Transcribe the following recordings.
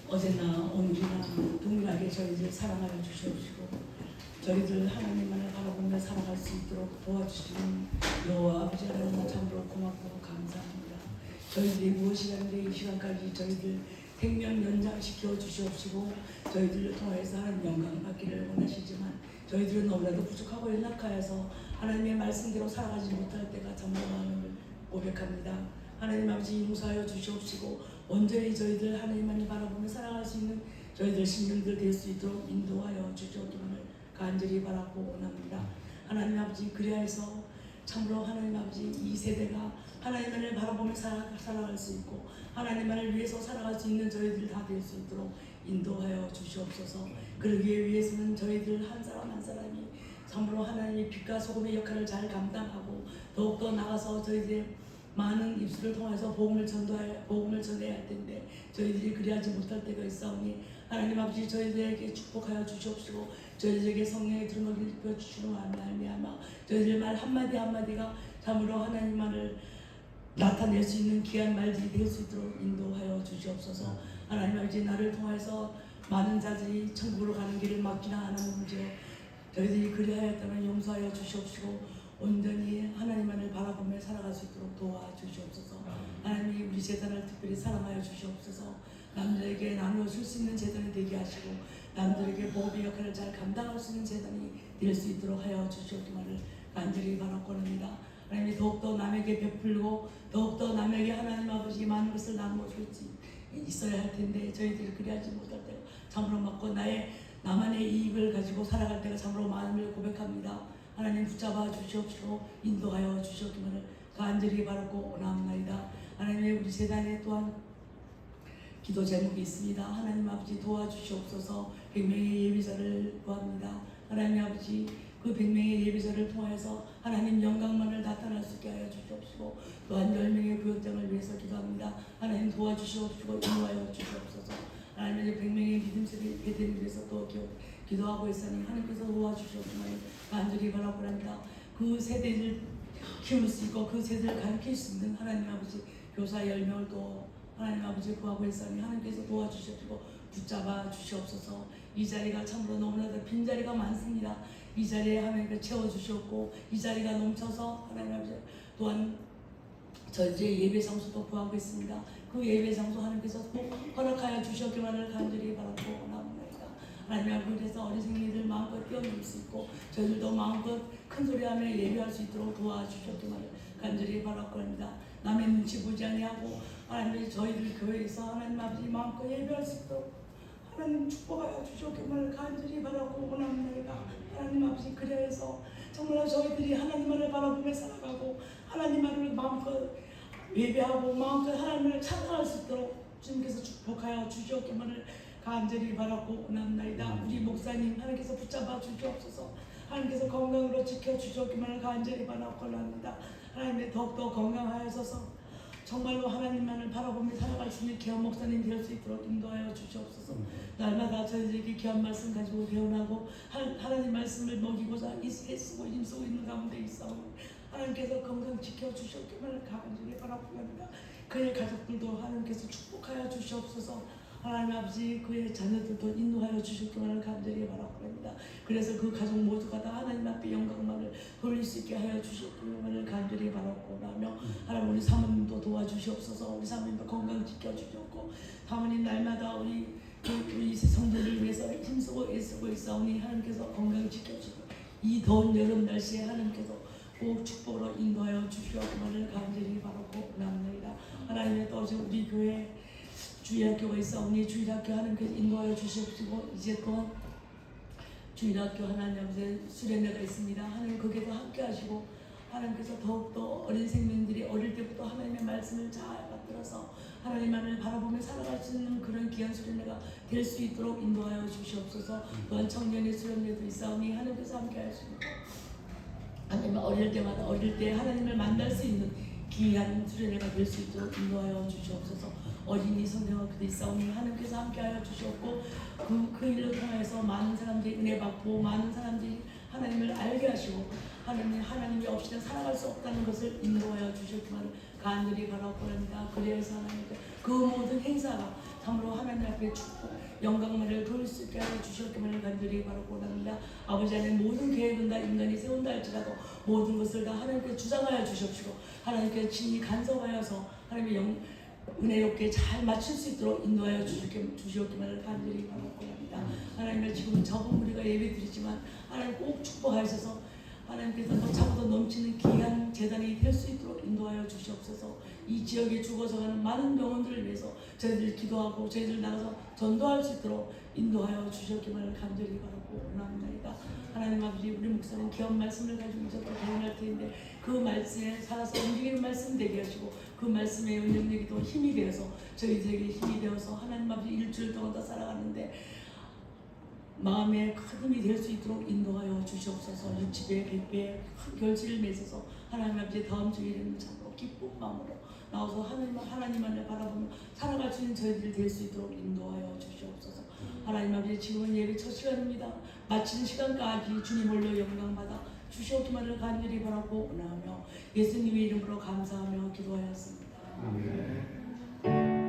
어제나 오늘이나 동일하게 저희들 사랑하여 주시옵시고 저희들 하나님만을 바라보며 살아갈 수 있도록 도와주시는 여호와 아버지 하나님 참으로 고맙고 감사합니다. 저희들이 무엇이라는데 이 시간까지 저희들 생명 연장시켜 주시옵시고 저희들을 통해서 하나님 영광을 받기를 원하시지만 저희들은 너무나도 부족하고 연약하여서 하나님의 말씀대로 살아가지 못할 때가 참으로 많음을 고백합니다. 하나님 아버지 용서하여 주시옵시고 온전히 저희들 하나님만을 바라보며 살아갈 수 있는 저희들 신령들 될 수 있도록 인도하여 주시옵기를 간절히 바라고 원합니다. 하나님 아버지 그리하여서 참으로 하나님 아버지 이 세대가 하나님만을 바라보며 살아갈 수 있고 하나님만을 위해서 살아갈 수 있는 저희들 다 될 수 있도록 인도하여 주시옵소서. 그러기 위해서는 저희들 한 사람 한 사람이 참으로 하나님의 빛과 소금의 역할을 잘 감당하고 더욱더 나가서 저희들의 많은 입술을 통해서 복음을 전해야 할 텐데 저희들이 그리하지 못할 때가 있사오니 하나님 아버지 저희들에게 축복하여 주시옵시고 저희들에게 성령의 들음을 입혀 주시는 말미암아 저희들 말 한마디 한마디가 참으로 하나님만을 나타낼 수 있는 귀한 말들이 될 수 있도록 인도하여 주시옵소서. 하나님 아버지 나를 통해서 많은 자들이 천국으로 가는 길을 막지나 않았는지요. 저희들이 그리하였다면 용서하여 주시옵시고 온전히 하나님만을 바라보며 살아갈 수 있도록 도와주시옵소서. 하나님이 우리 재단을 특별히 사랑하여 주시옵소서. 남들에게 나누어 줄 수 있는 재단이 되게 하시고 남들에게 복음의 역할을 잘 감당할 수 있는 재단이 될 수 있도록 하여 주시옵기만을 간절히 바라옵니다. 하나님이 더욱더 남에게 베풀고 더욱더 남에게 하나님 아버지 많은 것을 나누어 줄 수 있어야 할 텐데 저희들이 그리하지 못할 때가 참으로 맞고 나만의 이익을 가지고 살아갈 때가 참으로 마음을 고백합니다. 하나님 붙잡아 주시옵시고 인도하여 주시옵기만을 간절히 바라고 원합나이다. 하나님의 우리 재단에 또한 기도 제목이 있습니다. 하나님 아버지 도와주시옵소서. 100명의 예비자를 구합니다. 하나님 아버지 그 100명의 예비자를 통해서 하나님 영광만을 나타날 수 있게 하여 주시옵시고 또한 10명의 구역장을 위해서 기도합니다. 하나님 도와주시옵시고 인도하여 주시옵소서. 하나님의 100명의 믿음세대 배대를 위해서 또 기도하고 있으니 하나님께서 도와주시옵기만을 간절히 바라고 합니다. 그 세대를 키울 수 있고 그 세대를 가르칠 수 있는 하나님 아버지 교사 10명을 또 하나님 아버지 구하고 있으니 하나님께서 도와주시옵시고 붙잡아 주시옵소서. 이 자리가 참으로 너무나도 빈자리가 많습니다. 이 자리에 하나님께서 채워주시옵고 이 자리가 넘쳐서 하나님 아버지 또한 저희의 예배 장소도 구하고 있습니다. 그 예배 장소 하나님께서 꼭 허락하여 주시옵기만을 간절히 바라고 원합니다. 하나님 아버지 그래서 어린 생리들 마음껏 뛰어놀 수 있고 저희들도 마음껏 큰 소리하며 예배할 수 있도록 도와주시옵기만을 간절히 바라고 합니다. 남의 눈치 보지 아니하고 하나님 저희들 교회에서 하나님 아버지 마음껏 예배할 수 있도록 하나님 축복하여 주시옵기만을 간절히 바라고 원합니다. 하나님 아버지 그래서 정말 저희들이 하나님만을 바라보며 살아가고 하나님만을 마음껏 예배하고 마음껏 하나님을 찬양할 수 있도록 주님께서 축복하여 주시옵기만을 간절히 바라고 원합니다. 우리 목사님 하나님께서 붙잡아 주시옵소서. 하나님께서 건강으로 지켜주시옵기만을 간절히 바라고 원합니다. 하나님 더욱더 건강하여서 정말로 하나님만을 바라보며 살아갈 수 있는 귀한 목사님 될 수 있도록 인도하여 주시옵소서. 날마다 저희들에게 귀한 말씀 가지고 배운하고 하나님 말씀을 먹이고자 애쓰고 힘쓰고 있는 가운데 있사오니 하나님께서 건강 지켜주시옵기만을 간절히 바라고 합니다. 그의 가족들도 하나님께서 축복하여 주시옵소서. 하나님 아버지 그의 자녀들도 인도하여 주셨기만을 간절히 바라고 합니다. 그래서 그 가족 모두가 다 하나님 앞에 영광만을 돌릴 수 있게 하여 주셨기만을 간절히 바라고 하며 하나님 우리 사모님도 도와주시옵소서. 우리 사모님도 건강 지켜주셨고 사모님 날마다 우리 성도를 위해서 힘쓰고 애쓰고 있사오니 하나님께서 건강 지켜주시고 이 더운 여름 날씨에 하나님께서 꼭 축복으로 인도하여 주시옵기만을 간절히 바라고 합니다. 하나님의 또 우리 교회 주일학교가 있사오니 주일학교 하나님께서 인도하여 주시옵시고 이제 또 주일학교 하나님 아버지 수련회가 있습니다. 하나님 거기에도 함께 하시고 하나님께서 더욱더 어린 생명들이 어릴 때부터 하나님의 말씀을 잘 받들어서 하나님만을 바라보며 살아갈 수 있는 그런 귀한 수련회가 될 수 있도록 인도하여 주시옵소서. 또한 청년의 수련회도 있사오니 하나님께서 함께 하시고 하나님 어릴 때 하나님을 만날 수 있는 귀한 수련회가 될 수 있도록 인도하여 주시옵소서. 어린이 성경학 그도 있사오니 하나님께서 함께하여 주셨고 그 일로 통해서 많은 사람들이 은혜 받고 많은 사람들이 하나님을 알게 하시고 하나님이 없이는 살아갈 수 없다는 것을 인도하여 주셨기만 간절히 바라고 합니다. 그래서 하나님께 그 모든 행사가 참으로 하나님 앞에 축복 영광만을 돌릴 수 있게 하여 주셨기만을 간절히 바라고 합니다. 아버지 하나님 모든 계획은 다 인간이 세운다 할지라도 모든 것을 다 하나님께 주장하여 주십시오. 하나님께 친히 간섭하여서 하나님의 은혜롭게 잘 맞출 수 있도록 인도하여 주시옵기만을 간절히 바라고 합니다. 하나님을 지금 적은 우리가 예배 드리지만 하나님 꼭 축복하셔서 하나님께서 더 차고도 넘치는 귀한 재단이 될 수 있도록 인도하여 주시옵소서. 이 지역에 죽어서가는 많은 영혼들을 위해서 저희들 기도하고 저희들 나가서 전도할 수 있도록 인도하여 주셨기를 간절히 바라고 원합니다. 하나님 아버지, 우리 목사님 귀한 말씀을 가지고 이제 또 대응할 텐데 그 말씀에 살아서 움직이는 말씀 되게 하시고 그 말씀에 은혜력이 또 힘이 되어서 저희들에게 힘이 되어서 하나님 아버지 일주일 동안 다 살아가는데 마음에 큰 힘이 될 수 있도록 인도하여 주시옵소서. 60배, 100배 큰 결실을 맺어서 하나님 아버지 다음 주일에는 참으로 기쁜 마음으로 나와서 하나님만을 바라보며 살아갈 수 있는 저희들이 될 수 있도록 인도하여 주시옵소서. 하나님 아버지, 지금은 예배 첫 시간입니다. 마치는 시간까지 주님 홀로 영광받아 주시옵기만을 간절히 바라고 원하며 예수님의 이름으로 감사하며 기도하였습니다. 아멘.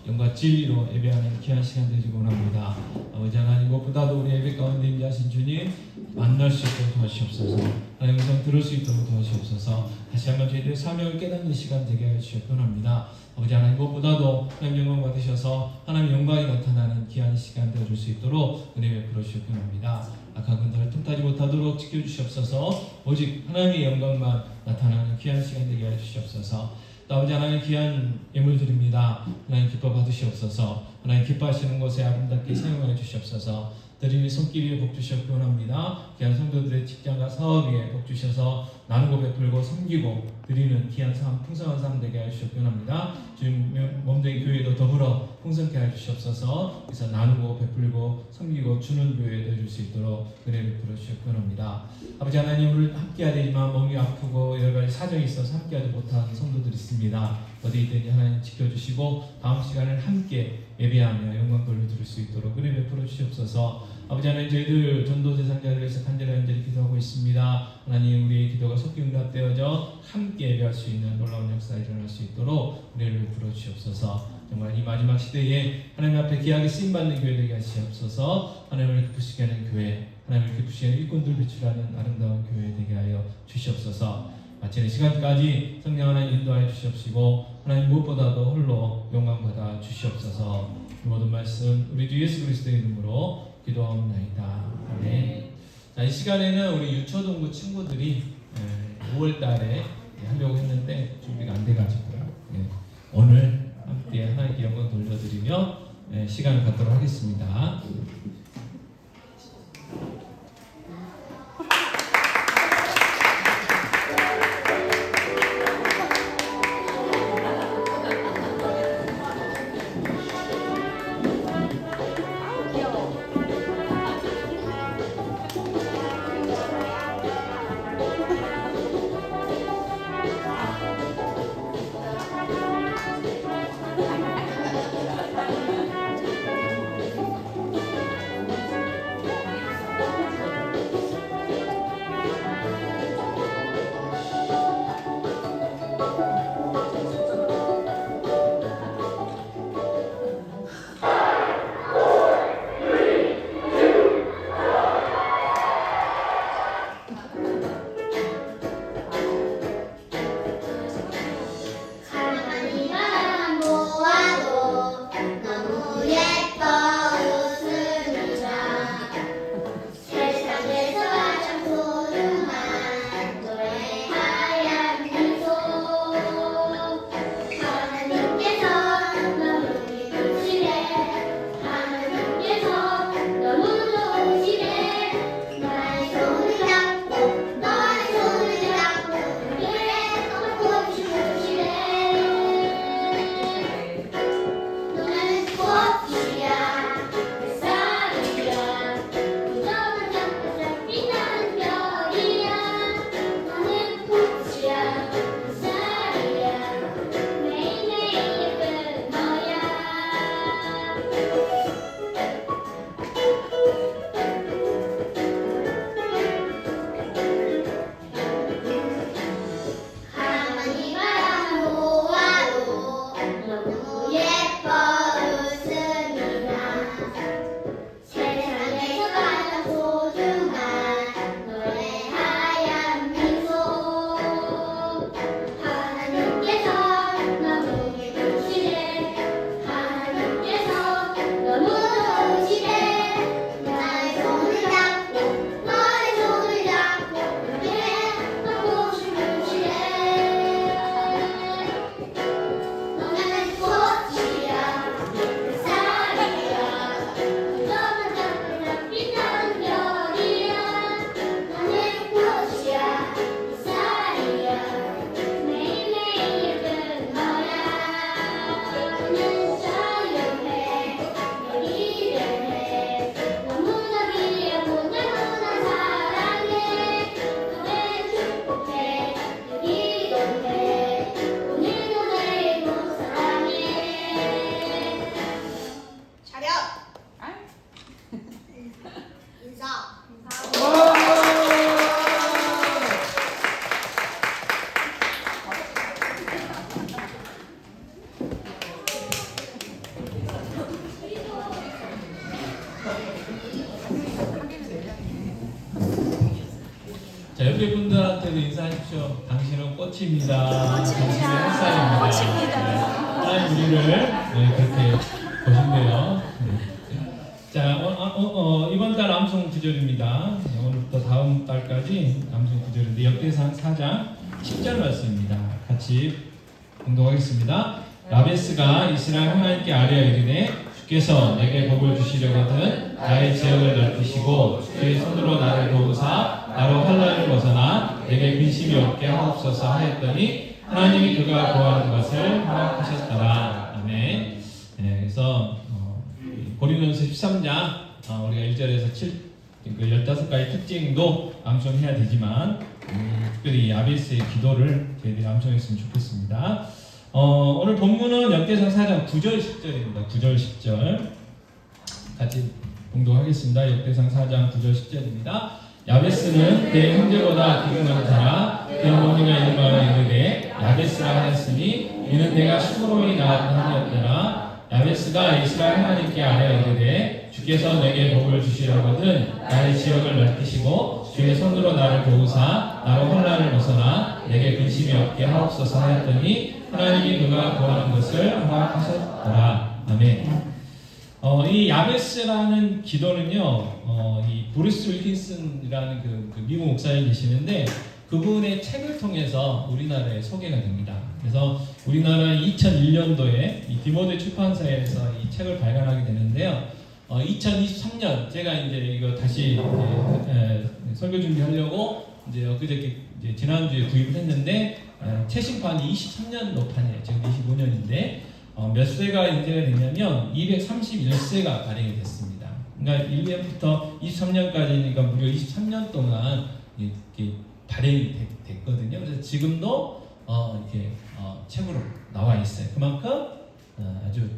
영과 진리로 예배하는 귀한 시간 되시기 원합니다. 아버지 하나님, 무엇보다도 우리 예배 가운데 임재하신 주님 만날 수 있도록 도와주시옵소서. 하나님 음성 들을 수 있도록 도와주시옵소서. 다시 한번 저희들의 사명을 깨닫는 시간 되게 하여 주시기 원합니다. 아버지 하나님, 무엇보다도 하나님 영광 받으셔서 하나님 영광이 나타나는 귀한 시간 되어줄 수 있도록 은혜 베풀어 주시기 원합니다. 악한 군대를 틈타지 못하도록 지켜주시옵소서. 오직 하나님의 영광만 나타나는 귀한 시간 되게 하여 주시옵소서. 아버지 하나님, 귀한 예물 드립니다. 하나님 기뻐 받으시옵소서. 하나님 기뻐하시는 곳에 아름답게 사용하여 주시옵소서. 드리는 손길 위에 복 주시옵기 원합니다. 귀한 성도들의 직장과 사업 위에 복 주셔서 나누고 베풀고 섬기고 드리는 귀한 삶, 풍성한 삶 되게 하여 주시옵기 원합니다. 주님 몸된 교회도 더불어 풍성케 하여 주시옵소서. 그래서 나누고 베풀고 섬기고 주는 교회 되어줄 수 있도록 은혜 베풀어 주시옵기 원합니다. 아버지 하나님, 오늘 함께해야 되지만 몸이 아프고 여러 가지 사정이 있어서 함께하지 못하는 성도들이 있습니다. 어디 있든지 하나님 지켜주시고 다음 시간을 함께 예배하며 영광 돌려드릴 수 있도록 은혜 베풀어 주시옵소서. 아버지 하나님, 저희들 전도 대상자를 위해서 간절히 기도하고 있습니다. 하나님, 우리의 기도가 속히 응답되어져 함께 예배할 수 있는 놀라운 역사가 일어날 수 있도록 은혜를 베풀어 주시옵소서. 정말 이 마지막 시대에 하나님 앞에 귀하게 쓰임받는 교회 되게 하시옵소서. 하나님을 기쁘시게 하는 교회, 하나님을 기쁘시게 하는 일꾼들 배출하는 아름다운 교회 되게 하여 주시옵소서. 마치는 시간까지 성령 하나님 인도하여 주시옵시고 하나님 무엇보다도 홀로 영광받아 주시옵소서. 이 모든 말씀 우리 주 예수 그리스도의 이름으로 기도하옵나이다. 아멘. 자, 이 시간에는 우리 유초동부 친구들이 5월 달에 하려고 했는데 준비가 안 돼가지고요. 오늘 함께 하나님께 영광 돌려드리며 시간을 갖도록 하겠습니다. 사람한테도 인사하십시오. 당신은 꽃입니다. 당신은 햇살입니다. 하나님 우리를 그렇게 보신대요. 자, 이번 달 암송 구절입니다. 오늘부터 다음 달까지 암송 구절인데 역대상 4장 10절 말씀입니다. 같이 공독하겠습니다. 야베스가 이스라엘 하나님께 아뢰어 이르되 주께서 내게 복을 주시려거든 나의 지역을 넓히시고 주의 손으로 나를 도우사 나로 환난을 벗어나 내게 근심이 없게 하옵소서 하였더니 하나님이 그가 구하는 것을 허락하셨더라. 아멘. 네, 그래서 고린도전서 13장 우리가 1절에서 15가지 특징도 암송해야 되지만 특별히 야베스의 기도를 저희들이 암송했으면 좋겠습니다. 오늘 본문은 역대상 4장 9절 10절입니다. 9절 10절 같이 공독하겠습니다. 역대상 4장 9절 10절입니다. 야베스는 내 형제보다 기근한 자라 내 어머니가 이름하여 이르되 야베스라 하였으니 이는 내가 수고로이 낳았던 하나였더라. 야베스가 이스라엘 하나님께 아뢰어 이르되 주께서 내게 복을 주시려거든 나의 지역을 넓히시고 주의 손으로 나를 도우사 나로 환난을 벗어나 내게 근심이 없게 하옵소서 하였더니 하나님이 그가 구하는 것을 허락하셨더라. 아멘. 이 야베스라는 기도는요, 이 브루스 윌킨슨이라는 그 미국 목사님 계시는데 그분의 책을 통해서 우리나라에 소개가 됩니다. 그래서 우리나라 2001년도에 이 디모데 출판사에서 이 책을 발간하게 되는데요. 2023년 제가 이제 이거 다시 설교 준비하려고 이제 엊그저께 이제 지난주에 구입을 했는데 최신판이 23년도판이에요. 지금 25년인데 몇 세가 인쇄가 됐냐면 231세가 발행이 됐습니다. 그러니까 1년부터 23년까지니까 무려 23년 동안 이렇게 발행이 됐거든요. 그래서 지금도 이렇게 책으로 나와 있어요. 그만큼 아주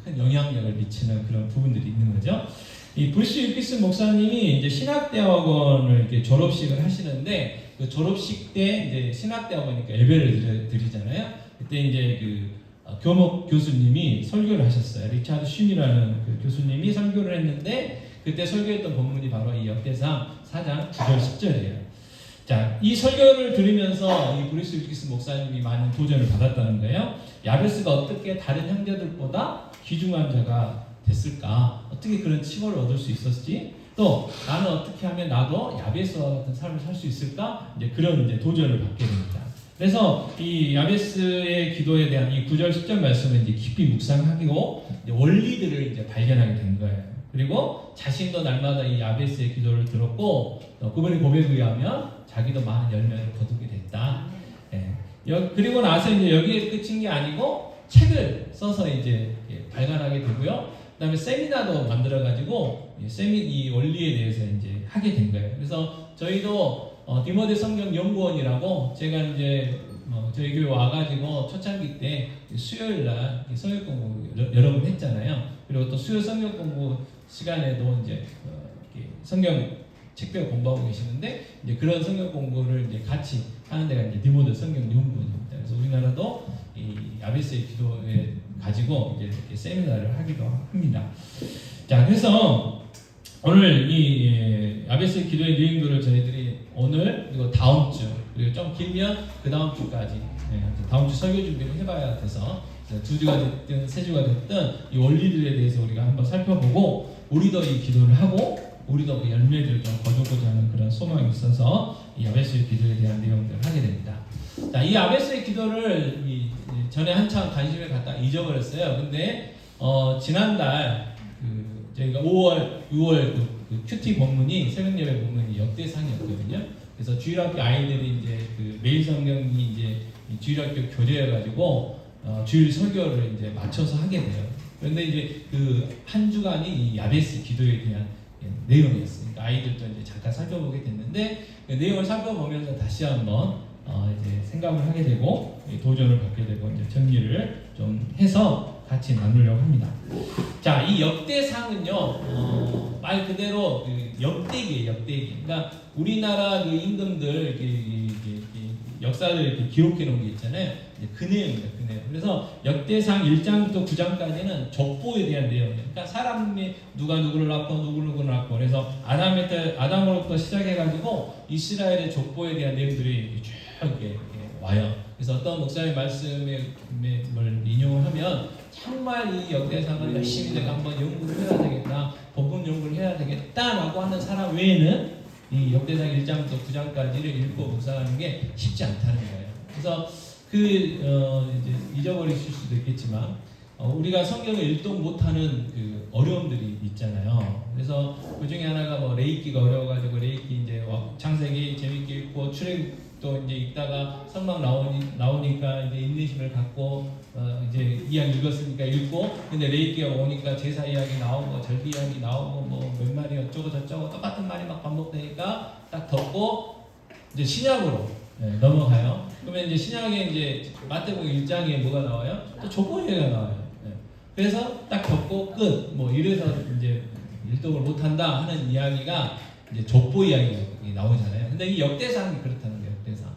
큰 영향력을 미치는 그런 부분들이 있는 거죠. 이 브루스 윌킨슨 목사님이 이제 신학대학원을 이렇게 졸업식을 하시는데 그 졸업식 때 이제 신학대학원이니까 예배를 드리잖아요. 그때 이제 그 교목 교수님이 설교를 하셨어요. 리차드 쉰이라는 그 교수님이 설교를 했는데 그때 설교했던 본문이 바로 이 역대상 4장 9절 10절이에요. 자, 이 설교를 들으면서 이 브루스 윌킨슨 목사님이 많은 도전을 받았다는 거예요. 야베스가 어떻게 다른 형제들보다 귀중한 자가 됐을까? 어떻게 그런 칭호를 얻을 수 있었지? 또 나는 어떻게 하면 나도 야베스와 같은 삶을 살 수 있을까? 이제 그런 이제 도전을 받게 됩니다. 그래서 이 야베스의 기도에 대한 이 9절 10절 말씀을 이제 깊이 묵상하고 이제 원리들을 이제 발견하게 된 거예요. 그리고 자신도 날마다 이 야베스의 기도를 들었고 그분의 고백에 의하면 자기도 많은 열매를 거두게 됐다. 예. 그리고 나서 이제 여기에 끝인 게 아니고 책을 써서 이제 발간하게 되고요. 그다음에 세미나도 만들어가지고 이 원리에 대해서 이제 하게 된 거예요. 그래서 저희도 디모데 성경 연구원이라고 제가 이제 저희 교회 와가지고 초창기 때 수요일날 성경 공부 여러 번 했잖아요. 그리고 또 수요 성경 공부 시간에도 이제 성경 책배워 공부하고 계시는데 이제 그런 성경 공부를 이제 같이 하는 데가 이제 디모데 성경 연구원입니다. 그래서 우리나라도 이 야베스의 기도에 가지고 이제 이렇게 세미나를 하기도 합니다. 자, 그래서 오늘 이 야베스의 기도의 내용들을 저희들이 오늘 그리고 다음 주 그리고 좀 길면 그 다음 주까지 다음 주 설교 준비를 해봐야 돼서 2주가 됐든 3주가 됐든 이 원리들에 대해서 우리가 한번 살펴보고 우리도 이 기도를 하고 우리도 그 열매들을 좀 거두고자 하는 그런 소망이 있어서 이 야베스의 기도에 대한 내용들을 하게 됩니다. 자, 이 야베스의 기도를 전에 한참 관심을 갖다 잊어버렸어요. 근데 지난달 저희가 5월, 6월 그 큐티 본문이 새벽 예배 본문이 역대상이었거든요. 그래서 주일학교 아이들이 이제 그 매일 성경이 이제 주일학교 교재여가지고 주일 설교를 이제 맞춰서 하게 돼요. 그런데 이제 그 한 주간이 이 야베스 기도에 대한 내용이었으니까 아이들도 이제 잠깐 살펴보게 됐는데 그 내용을 살펴보면서 다시 한번 이제 생각을 하게 되고 도전을 받게 되고 이제 정리를 좀 해서 같이 나누려고 합니다. 자, 이 역대상은요 말 그대로 그 역대기예요. 역대기. 그러니까 우리나라 그 임금들 역사를 이렇게 기록해 놓은 게 있잖아요. 이제 그 내용입니다. 그 내용. 그래서 역대상 1장부터 9장까지는 족보에 대한 내용이에요. 그러니까 사람이 누가 누구를 낳고 누구를 낳고 그래서 아담으로부터 시작해가지고 이스라엘의 족보에 대한 내용들이 쭉 이렇게 와요. 그래서 어떤 목사의 말씀을 인용을 하면 정말 이 역대상을 열심히 내가 한번 연구를 해야 되겠다, 본문 연구를 해야 되겠다라고 하는 사람 외에는 이 역대상 1장부터 9장까지를 읽고 묵상하는 게 쉽지 않다는 거예요. 그래서 이제 잊어버리실 수도 있겠지만 우리가 성경을 읽도 못하는 그 어려움들이 있잖아요. 그래서 그 중에 하나가 뭐 레위기가 어려워가지고 레위기 이제 창세기 재밌게 읽고 출애굽도 이제 읽다가 성막 나오니까 이제 인내심을 갖고 이제 이야기 읽었으니까 읽고 근데 레위기가 오니까 제사 이야기 나오고 절기 이야기 나오고 뭐 몇 마리 어쩌고 저쩌고 똑같은 말이 막 반복되니까 딱 덮고 이제 신약으로 넘어가요. 그러면 이제 신약에 이제 마태복음 1장에 뭐가 나와요? 또 족보 얘기가 나와요. 그래서 딱 덮고 끝. 뭐 이래서 이제 일독을 못한다 하는 이야기가 이제 족보 이야기가 나오잖아요. 근데 이 역대상이 그렇다는 거예요. 역대상.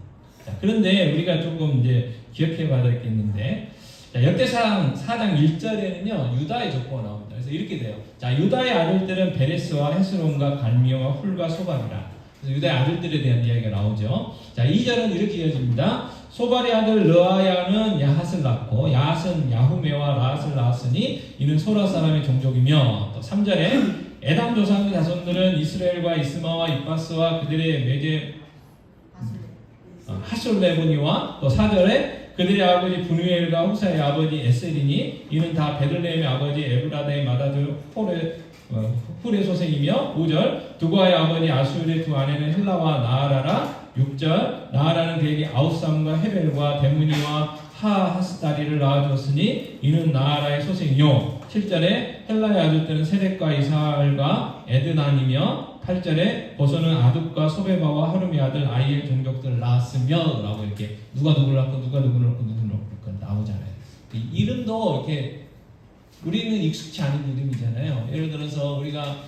자, 그런데 우리가 조금 이제 기억해 봐야 겠는데, 자, 역대상 4장 1절에는요 유다의 족보가 나옵니다. 그래서 이렇게 돼요. 자, 유다의 아들들은 베레스와 헤스론과 갈미오와 훌과 소발이라. 그래서 유다의 아들들에 대한 이야기가 나오죠. 자, 2절은 이렇게 이어집니다. 소발의 아들 르아야는 야핫을 낳고 야핫은 야후메와 라핫을 낳았으니 이는 소라 사람의 종족이며, 또 3절에 에담 조상의 자손들은 이스라엘과 이스마와 이바스와 그들의 매제 하솔레보니와, 또 4절에 그들의 아버지 분우엘과 후사의 아버지 에셀이니 이는 다 베들레헴의 아버지 에브라다의 마다들 훌의 소생이며, 5절 두과의 아버지 아수르의 두 아내는 헬라와 나아라라. 6절 나아라는 그에게 아우삼과 헤벨과 데무니와 하하스다리를 낳아주었으니 이는 나아라의 소생이요. 7절에 헬라의 아들들은 세덱과 이사알과 에드난이며, 8절에 보소는 아둡과 소베바와 하룸의 아들 아이엘 종족들을 낳았으며 라고 이렇게 누가 누구를 낳고 누가 누구를 낳고 누구를 낳고 나오잖아요. 이 이름도 이렇게 우리는 익숙치 않은 이름이잖아요. 예를 들어서 우리가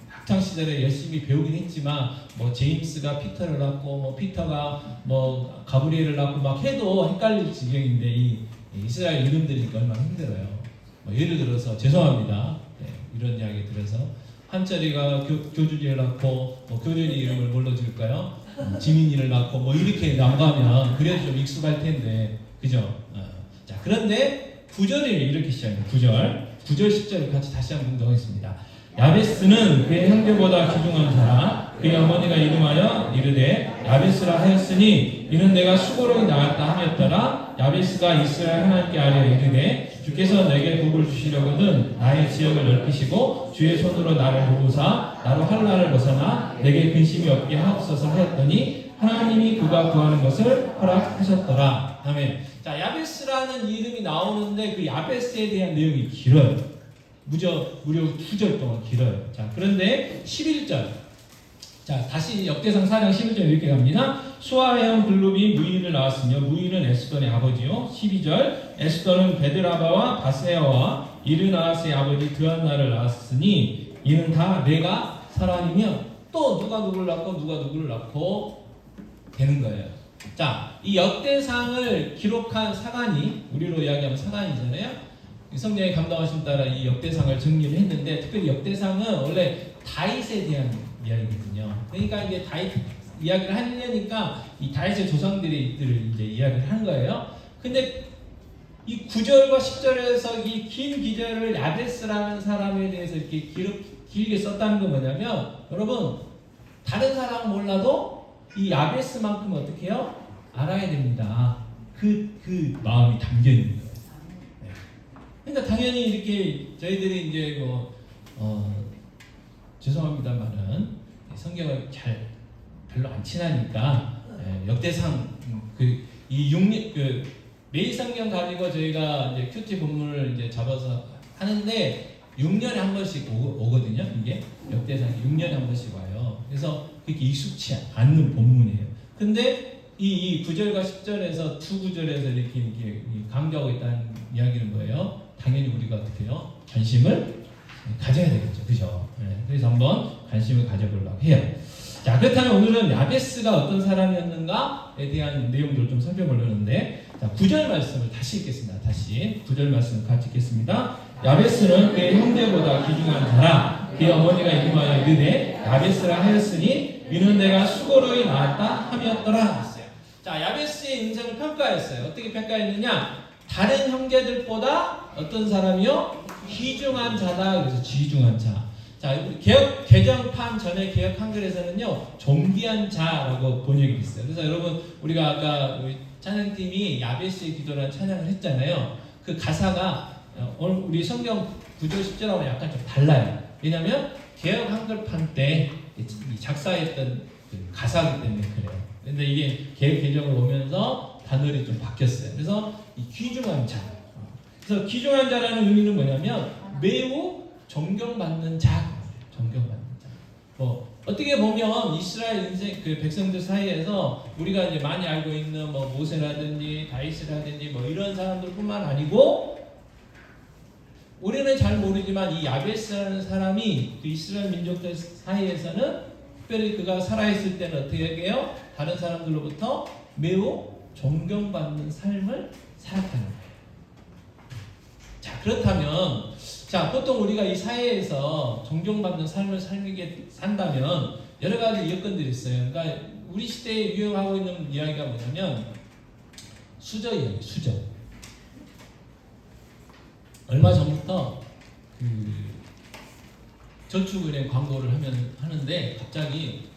학창 시절에 열심히 배우긴 했지만 뭐 제임스가 피터를 낳고 뭐 피터가 뭐 가브리엘을 낳고 막 해도 헷갈릴 지경인데 이 이스라엘 이름들이니까 얼마나 힘들어요. 뭐 예를 들어서 죄송합니다. 이런 이야기 들어서 한철이가 교준이를 낳고 뭐 교준이 이름을 뭘로 지을까요? 지민이를 낳고 뭐 이렇게 나가면 그래도 좀 익숙할 텐데 그죠? 자, 그런데 9절이 이렇게 시작해요. 9절 10절을 같이 다시 한번 공동하겠습니다. 야베스는 그의 형제보다 귀중한 사람, 그의 어머니가 이름하여 이르되 야베스라 하였으니 이는 내가 수고로 낳았다 하였더라. 야베스가 이스라엘 하나님께 아뢰어 이르되 주께서 내게 복을 주시려거든 나의 지역을 넓히시고 주의 손으로 나를 도우사 나로 한란을 벗어나 내게 근심이 없게 하옵소서 하였더니 하나님이 그가 구하는 것을 허락하셨더라. 아멘. 자, 야베스라는 이름이 나오는데 그 야베스에 대한 내용이 길어요. 무려 2절 동안 길어요. 자, 그런데 11절. 자, 다시 역대상 4장 11절 이렇게 갑니다. 수아의 블룹이 무인을 낳았으며 무인은 에스돈의 아버지요. 12절 에스돈은 베드라바와 바세아와 이르나스의 아버지 드한나를 낳았으니 이는 다 내가 사람이며, 또 누가 누구를 낳고 누가 누구를 낳고 되는 거예요. 자, 이 역대상을 기록한 사관이, 우리로 이야기하면 사관이잖아요. 성령의 감동하심 따라 이 역대상을 정리를 했는데, 특별히 역대상은 원래 다윗에 대한 이야기거든요. 그러니까 이제 다윗 이야기를 하려니까 이 다윗의 조상들을 이제 이야기를 한 거예요. 근데 이 9절과 10절에서 이 긴 기절을 야베스라는 사람에 대해서 이렇게 길게 썼다는 건 뭐냐면, 여러분 다른 사람은 몰라도 이 야베스만큼 어떻게 해요? 알아야 됩니다. 그 마음이 담겨 있는 거예요. 그러니까 당연히 이렇게 저희들이 이제 죄송합니다만은 성경을 잘 별로 안 친하니까 역대상 이 6년 매일 성경 가지고 저희가 이제 큐티 본문을 이제 잡아서 하는데 6년에 한 번씩 오거든요. 이게 역대상이 6년에 한 번씩 와요. 그래서 그렇게 익숙치 않는 본문이에요. 근데 이 9절과 10절에서 두 구절에서 이렇게 강조하고 있다는 이야기는 뭐예요? 당연히 우리가 어떻게 해요? 관심을 가져야 되겠죠. 그죠? 그래서 한번 관심을 가져보려고 해요. 자, 그렇다면 오늘은 야베스가 어떤 사람이었는가에 대한 내용들을 좀 살펴보려는데, 자, 9절 말씀을 다시 읽겠습니다. 다시 9절 말씀을 같이 읽겠습니다. 야베스는 그의 형제보다 귀중한 자라. 그의 어머니가 이름하여 이르되 야베스라 하였으니 이는 내가 수고로이 낳았다 함이었더라 했어요. 자, 야베스의 인생을 평가했어요. 어떻게 평가했느냐? 다른 형제들보다 어떤 사람이요? 귀중한 자다. 그래서 귀중한 자. 자, 개혁 개정판 전에 개혁 한글에서는요 존귀한 자라고 번역이 있어요. 그래서 여러분 우리가 아까 우리 찬양팀이 야베스의 기도라는 찬양을 했잖아요. 그 가사가 오늘 우리 성경 9절 10절하고 약간 좀 달라요. 왜냐하면 개혁 한글판 때 작사했던 그 가사이기 때문에 그래요. 근데 이게 개혁 개정을 오면서 단어들이 좀 바뀌었어요. 그래서 이 귀중한 자. 그래서 귀중한 자라는 의미는 뭐냐면 매우 존경받는 자, 존경받는 자. 뭐 어떻게 보면 이스라엘 인생 그 백성들 사이에서 우리가 이제 많이 알고 있는 뭐 모세라든지 다윗이라든지 뭐 이런 사람들뿐만 아니고 우리는 잘 모르지만 이 야베스라는 사람이 그 이스라엘 민족들 사이에서는 특별히 그가 살아있을 때는 어떻게 해요? 다른 사람들로부터 매우 존경받는 삶을 살았다는 거예요. 자, 그렇다면 자, 보통 우리가 이 사회에서 존경받는 삶을 산다면 여러 가지 여건들이 있어요. 그러니까 우리 시대에 유행하고 있는 이야기가 뭐냐면 수저 이야기, 수저. 얼마 전부터 그 저축은행 광고를 하는데 갑자기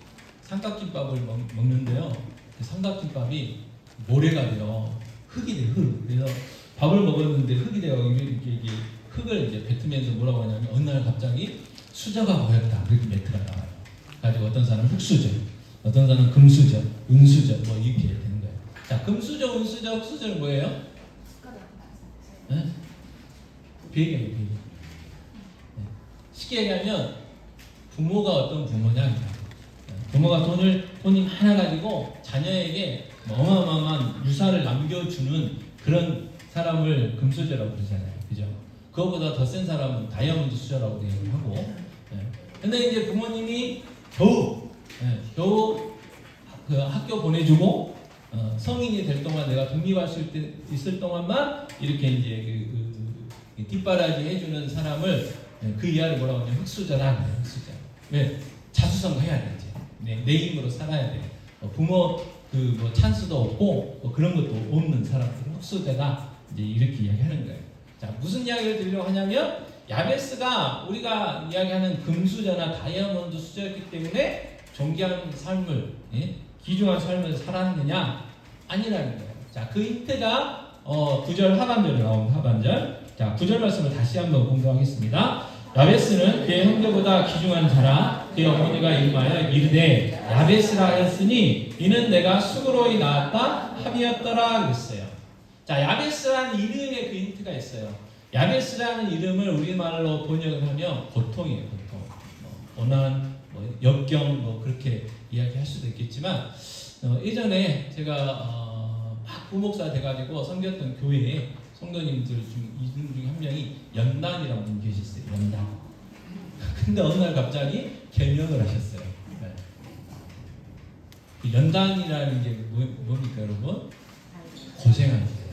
삼각김밥을 먹는데요. 그 삼각김밥이 모래가 돼요. 흙이 돼요, 흙. 그래서 밥을 먹었는데 흙이 돼요. 이게 흙을 이제 뱉으면서 뭐라고 하냐면 어느 날 갑자기 수저가 보였다. 그렇게 멘트가 나와요. 가지고 어떤 사람은 흙수저, 어떤 사람은 금수저, 은수저 뭐 이렇게 되는 거예요. 자, 금수저, 은수저, 흙수저는 뭐예요? 네? 비행이에요, 비행. 네. 쉽게 얘기하면 부모가 어떤 부모냐. 부모가 돈이 하나 가지고 자녀에게 어마어마한 유산을 남겨주는 그런 사람을 금수저라고 그러잖아요. 그죠? 그거보다 더 센 사람은 다이아몬드 수저라고 얘기를 하고. 근데 이제 부모님이 겨우 그 학교 보내주고 성인이 될 동안 내가 독립할 수 있을 동안만 이렇게 이제 그 뒷바라지 해주는 사람을 그 이하를 뭐라고 하냐면 흙수저라 그래요. 흙수저. 왜? 자수성가해야 돼 이제. 내 힘으로 살아야 돼. 부모 뭐 찬스도 없고 뭐 그런 것도 없는 사람들 흙수저가 이제 이렇게 이야기하는 거예요. 자, 무슨 이야기를 드리려고 하냐면 야베스가 우리가 이야기하는 금수저나 다이아몬드 수저였기 때문에 존귀한 삶을 귀중한 삶을 살았느냐 아니라는 거예요. 자, 그 힌트가 9절 하반절에 나온 하반절. 자, 9절 말씀을 다시 한번 공부하겠습니다. 야베스는 그의 형제보다 귀중한 자라. 그의 어머니가 이름하여 이르되 야베스라 하였으니 이는 내가 수고로이 낳았다 함이었더라 그랬어요. 자, 야베스라는 이름에 그 힌트가 있어요. 야베스라는 이름을 우리말로 번역을 하면 고통이에요, 고통. 고난, 역경, 그렇게 이야기할 수도 있겠지만, 예전에 제가 막 부목사 돼가지고 섬겼던 교회에 성도님들 중 이분 중에 한 명이 연단이라는 분이 계셨어요. 연단. 근데 어느 날 갑자기 개명을 하셨어요. 네. 그 연단이라는 게 뭡니까, 여러분? 고생하는 거잖아요.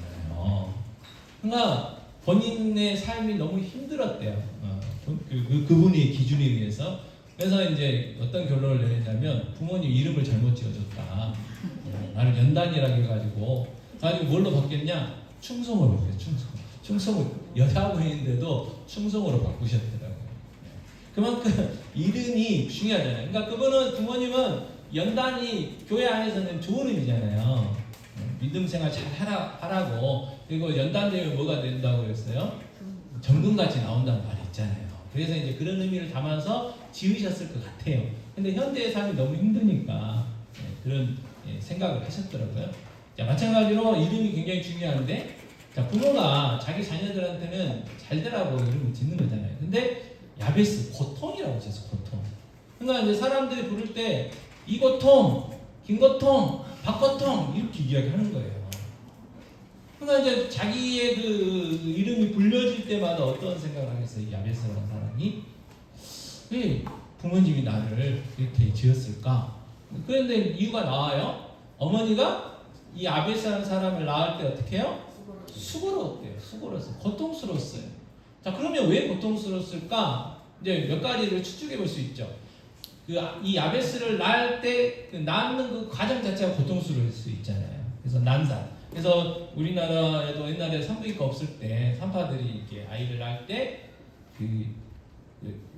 그러니까 본인의 삶이 너무 힘들었대요. 그분의 기준에 의해서. 그래서 이제 어떤 결론을 내렸냐면 부모님 이름을 잘못 지어줬다. 나를 연단이라고 해가지고 뭘로 바뀌었냐? 충성으로 바뀌었어요. 충성을 여자분인데도 충성으로 바꾸셨더라고요. 그만큼 이름이 중요하잖아요. 그러니까 그분은 부모님은 연단이 교회 안에서는 좋은 의미잖아요. 믿음 생활 잘 하라고. 그리고 연단되면 뭐가 된다고 그랬어요? 정금같이 나온다는 말이 있잖아요. 그래서 이제 그런 의미를 담아서 지으셨을 것 같아요. 근데 현대의 삶이 너무 힘드니까 그런 생각을 하셨더라고요. 자, 마찬가지로 이름이 굉장히 중요한데, 자, 부모가 자기 자녀들한테는 잘 되라고 이름을 짓는 거잖아요. 근데 야베스, 고통이라고 지었어, 고통. 그러니까 이제 사람들이 부를 때 이고통, 김고통, 박고통 이렇게 이야기하는 거예요. 그러니까 이제 자기의 그 이름이 불려질 때마다 어떤 생각을 하겠어요? 이 야베스라는 사람이 왜 부모님이 나를 이렇게 지었을까? 그런데 이유가 나와요. 어머니가 이 아베스라는 사람을 낳을 때 어떻게 해요? 수고로웠대요. 수고로웠어요. 고통스러웠어요. 자, 그러면 왜 고통스러웠을까? 이제 몇 가지를 추측해 볼 수 있죠. 이 야베스를 낳을 때 낳는 그 과정 자체가 고통스러울 수 있잖아요. 그래서 난산. 그래서 우리나라에도 옛날에 산부인과 없을 때 산파들이 이렇게 아이를 낳을 때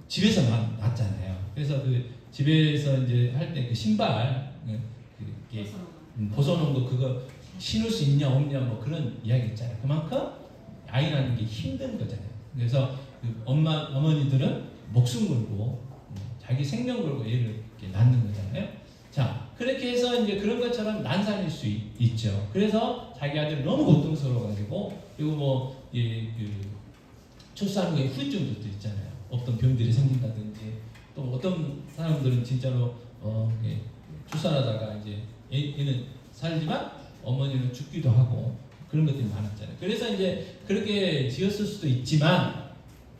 집에서 낳잖아요. 그래서 그 집에서 이제 할 때 그 신발 이렇게 벗어놓은 거 그거 신을 수 있냐 없냐 뭐 그런 이야기 있잖아요. 그만큼 아이 낳는 게 힘든 거잖아요. 그래서 그 어머니들은 목숨 걸고 자기 생명 걸고 애를 이렇게 낳는 거잖아요. 자, 그렇게 해서 이제 그런 것처럼 난산일 수 있죠. 그래서 자기 아들 너무 고통스러워가지고 그리고 뭐 출산 후에 후유증도 있잖아요. 어떤 병들이 생긴다든지 또 어떤 사람들은 진짜로 출산하다가 이제 애는 살지만 어머니는 죽기도 하고 그런 것들이 많았잖아요. 그래서 이제 그렇게 지었을 수도 있지만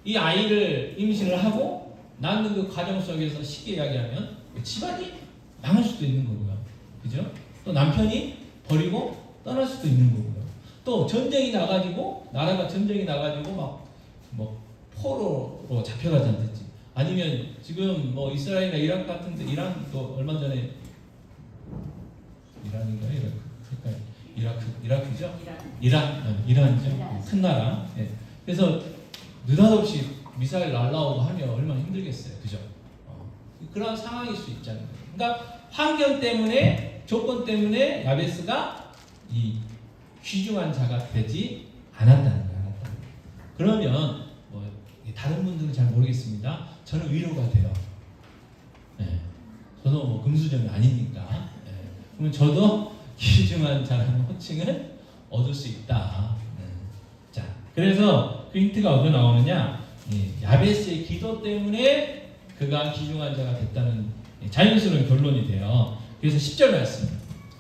이 아이를 임신을 하고 낳는 그 과정 속에서 쉽게 이야기하면 집안이 망할 수도 있는 거고요. 그죠? 또 남편이 버리고 떠날 수도 있는 거고요. 또 전쟁이 나가지고 나라가 전쟁이 나가지고 막 뭐 포로로 잡혀가자든지 아니면 지금 뭐 이스라엘이나 이란 같은데 이란도 얼마 전에 이란인가요? 이라크죠? 이란이죠. 큰 나라. 예. 그래서 느닷없이 미사일 날라오고 하면 얼마나 힘들겠어요. 그죠? 그런 상황일 수 있잖아요. 그러니까 환경 때문에 조건 때문에 야베스가 이 귀중한 자가 되지 않았다는 거예요. 그러면 뭐 다른 분들은 잘 모르겠습니다. 저는 위로가 돼요. 네. 저도 뭐 금수저는 아니니까. 네. 그러면 저도 귀중한 자라는 호칭을 얻을 수 있다. 네. 자, 그래서 그 힌트가 어디서 나오느냐? 야베스의 기도 때문에 그가 귀중한 자가 됐다는 자연스러운 결론이 돼요. 그래서 10절 말씀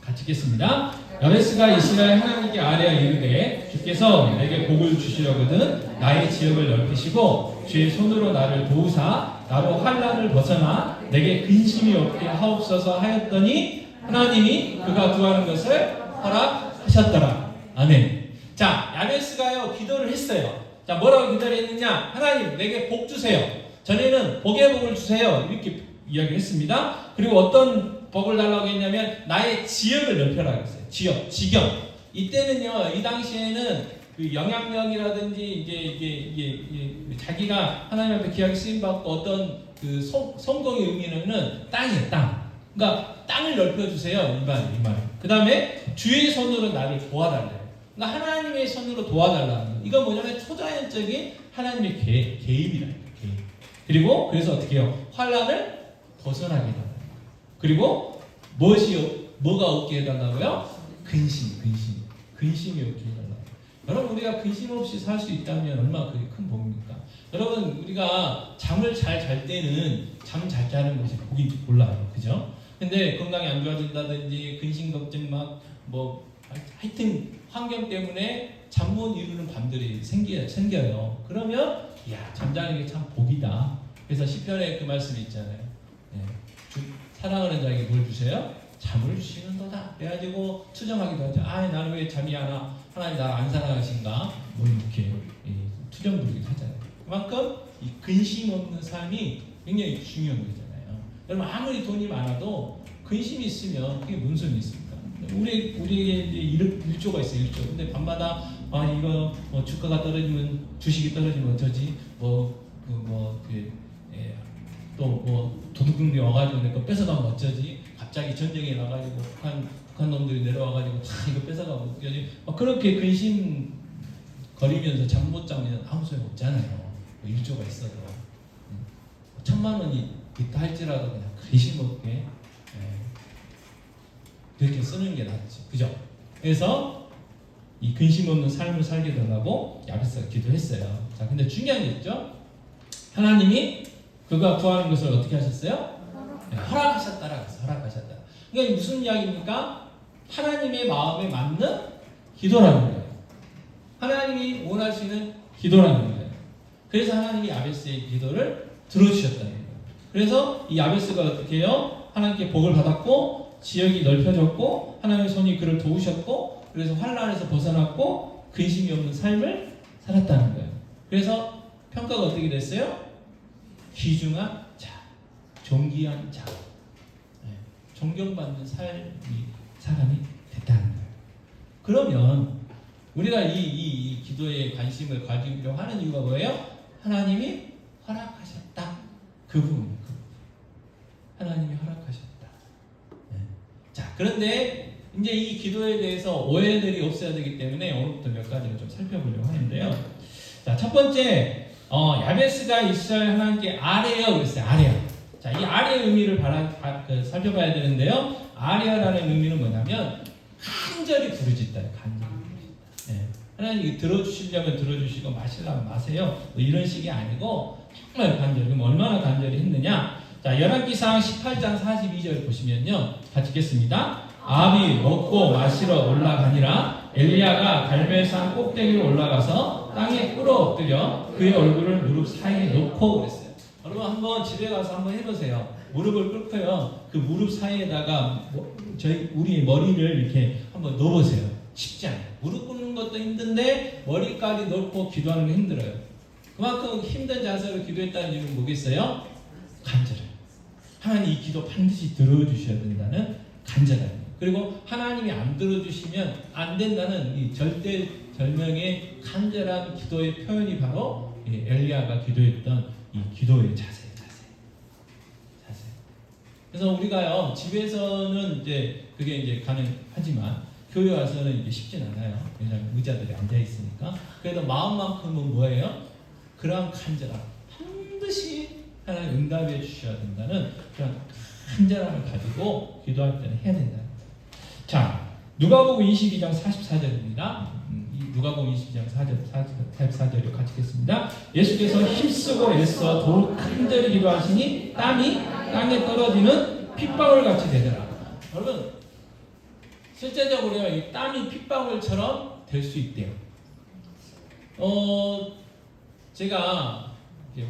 같이 읽겠습니다. 야베스가 이스라엘 하나님께 아뢰어 이르되 주께서 내게 복을 주시려거든 나의 지역을 넓히시고 주의 손으로 나를 도우사 나로 환난을 벗어나 내게 근심이 없게 하옵소서 하였더니 하나님이 그가 구하는 것을 허락하셨더라. 아멘. 자, 야베스가요 기도를 했어요. 자, 뭐라고 기도를 했느냐? 하나님 내게 복 주세요. 전에는 복의 복을 주세요. 이렇게 이야기를 했습니다. 그리고 어떤 복을 달라고 했냐면 나의 지역을 넓혀라 했어요. 지역, 지경. 이때는요, 이 당시에는 그 영향력이라든지 이게 자기가 하나님 앞에 귀하게 쓰임 받고 어떤 그 성공의 의미는 땅이에요, 땅. 그러니까 땅을 넓혀주세요. 이 말. 그 다음에 주의 손으로 나를 도와달래요. 그러니까 하나님의 손으로 도와달라는 거예요. 이건 뭐냐면 초자연적인 하나님의 개입이라는 거예요. 그리고 그래서 어떻게 해요? 환난을 벗어나게 해달라고. 그리고 뭐가 없게 해달라고요? 근심이 없게 해달라고. 여러분 우리가 근심 없이 살 수 있다면 얼마나 그게 큰 복입니까? 여러분 우리가 잠을 잘 잘 때는 잠 잘 자는 것이 복이 몰라요, 그죠? 근데 건강이 안 좋아진다든지 근심 걱정 하여튼 환경 때문에 잠 못 이루는 밤들이 생겨요. 그러면 잠자는 게 참 복이다. 그래서 시편에 그 말씀이 있잖아요. 사랑하는 자에게 뭘 주세요? 잠을 주시는도다. 그래가지고 투정하기도 하죠. 나는 왜 잠이 안 와? 하나님 나를 안 사랑하신가? 뭐 이렇게 투정 부리기도 하잖아요. 그만큼 이 근심 없는 삶이 굉장히 중요한 거잖아요. 여러분 아무리 돈이 많아도 근심이 있으면 그게 뭔 소용이 있습니까? 우리에게 일조가 있어요. 일조. 근데 밤마다 이거 뭐 주가가 떨어지면 주식이 떨어지면 어쩌지? 또 도둑놈이 와가지고 내 거 뺏어가면 어쩌지? 갑자기 전쟁이 나가지고 북한 놈들이 내려와가지고 이거 뺏어가면 어쩌지? 그렇게 근심 거리면서 잠 못 자면 아무 소용 없잖아요. 일조가 있어도 1,000만 원이 있다 할지라도 그냥 근심 없게 그렇게 쓰는 게 낫지, 그죠? 그래서 이 근심 없는 삶을 살게 되려고 야베스가 기도했어요. 자, 근데 중요한 게 있죠? 하나님이 그가 구하는 것을 어떻게 하셨어요? 허락하셨다라고 했어요. 허락하셨다. 그러니까 무슨 이야기입니까? 하나님의 마음에 맞는 기도라는 거예요. 하나님이 원하시는 기도라는 거예요. 그래서 하나님이 야베스의 기도를 들어주셨다는 거예요. 그래서 이 야베스가 어떻게 해요? 하나님께 복을 받았고 지역이 넓혀졌고 하나님의 손이 그를 도우셨고 그래서 환난에서 벗어났고 근심이 없는 삶을 살았다는 거예요. 그래서 평가가 어떻게 됐어요? 귀중한 자, 존귀한 자, 존경받는 사람이 됐다는 거예요. 그러면 우리가 이 기도에 관심을 가지려고 하는 이유가 뭐예요? 하나님이 허락하셨다. 그 부분. 하나님이 허락하셨다. 자, 그런데 이제 이 기도에 대해서 오해들이 없어야 되기 때문에 오늘부터 몇 가지를 좀 살펴보려고 하는데요. 자, 첫 번째, 야베스가 이스라엘 하나님께 아뢰어 그랬어요. 아뢰어. 자, 이 아뢰의 의미를 살펴봐야 되는데요. 아뢰어라는 의미는 뭐냐면 간절히 부르짖다. 간절히 부르짖다. 하나님 들어주시려면 들어주시고 마시려면 마세요. 뭐 이런 식이 아니고 정말 간절히. 그럼 얼마나 간절히 했느냐? 자, 열왕기상 18장 42절 보시면요. 같이 읽겠습니다. 아합이 먹고 마시러 올라가니라 엘리야가 갈멜산 꼭대기로 올라가서 땅에 꿇어 엎드려 그의 얼굴을 무릎 사이에 놓고 그랬어요. 여러분 한번 집에 가서 한번 해보세요. 무릎을 꿇고요. 그 무릎 사이에다가 우리 머리를 이렇게 한번 넣어보세요. 쉽지 않아요. 무릎 꿇는 것도 힘든데 머리까지 넣고 기도하는 게 힘들어요. 그만큼 힘든 자세로 기도했다는 이유는 뭐겠어요? 간절해요. 하나님 이 기도 반드시 들어주셔야 된다는 간절함이에요. 그리고 하나님이 안 들어주시면 안 된다는 이 절대절명의 간절한 기도의 표현이 바로 엘리야가 기도했던 이 기도의 자세. 그래서 우리가요 집에서는 이제 그게 이제 가능하지만 교회 와서는 이게 쉽진 않아요. 왜냐하면 의자들이 앉아 있으니까. 그래도 마음만큼은 뭐예요? 그런 간절함 반드시 하나님 응답해 주셔야 된다는 그런 간절함을 가지고 기도할 때는 해야 된다. 자, 누가복음 22장 44절입니다. 누가복음 22장 44절을 같이 읽겠습니다. 예수께서 힘쓰고 애써 더욱 간절히 기도하시니 땀이 땅에 떨어지는 핏방울 같이 되더라. 여러분, 실제적으로 이 땀이 핏방울처럼 될 수 있대요. 제가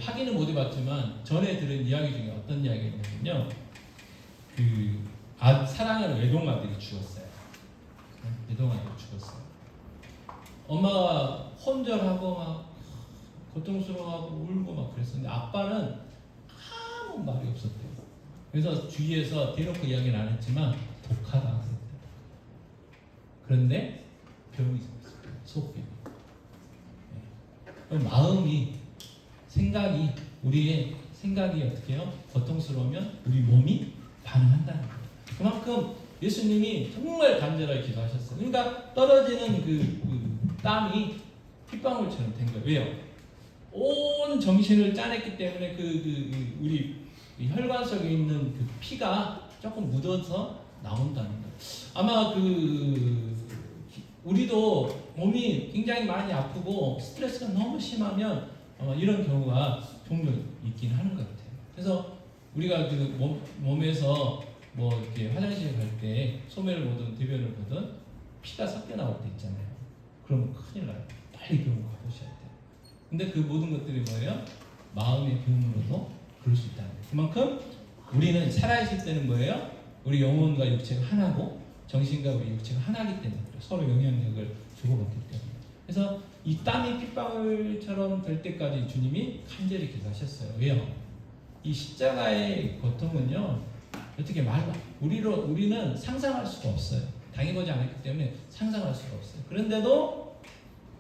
확인은 못 해봤지만 전에 들은 이야기 중에 어떤 이야기가 있냐면요. 사랑하는 외동아들이 죽었어요. 외동아들이 죽었어요. 엄마가 혼절하고 막 고통스러워하고 울고 막 그랬었는데 아빠는 아무 말이 없었대요. 그래서 주위에서 대놓고 이야기는 안 했지만 독하다 그랬대요. 그런데 병이 생겼어요. 속병이. 마음이 생각이 우리의 생각이 어떻게 해요? 고통스러우면 우리 몸이 반응한다는 거예요. 그만큼 예수님이 정말 간절하게 기도하셨어요. 그러니까 떨어지는 그 땀이 핏방울처럼 된 거예요. 왜요? 온 정신을 짜냈기 때문에 우리 혈관 속에 있는 그 피가 조금 묻어서 나온다는 거예요. 아마 우리도 몸이 굉장히 많이 아프고 스트레스가 너무 심하면 아마 이런 경우가 종종 있긴 하는 것 같아요. 그래서 우리가 몸에서 뭐 이렇게 화장실 갈 때 소변을 보든 대변을 보든 피가 섞여 나올 때 있잖아요. 그럼 큰일 나요. 빨리 병원 가보셔야 돼요. 근데 그 모든 것들이 뭐예요? 마음의 병으로도 그럴 수 있다는 거예요. 그만큼 우리는 살아있을 때는 뭐예요? 우리 영혼과 육체가 하나고 정신과 우리 육체가 하나이기 때문에 서로 영향력을 주고받기 때문에. 그래서 이 땀이 핏방울처럼 될 때까지 주님이 간절히 기도하셨어요. 왜요? 이 십자가의 고통은요, 어떻게 우리는 상상할 수가 없어요. 당해보지 않았기 때문에 상상할 수가 없어요. 그런데도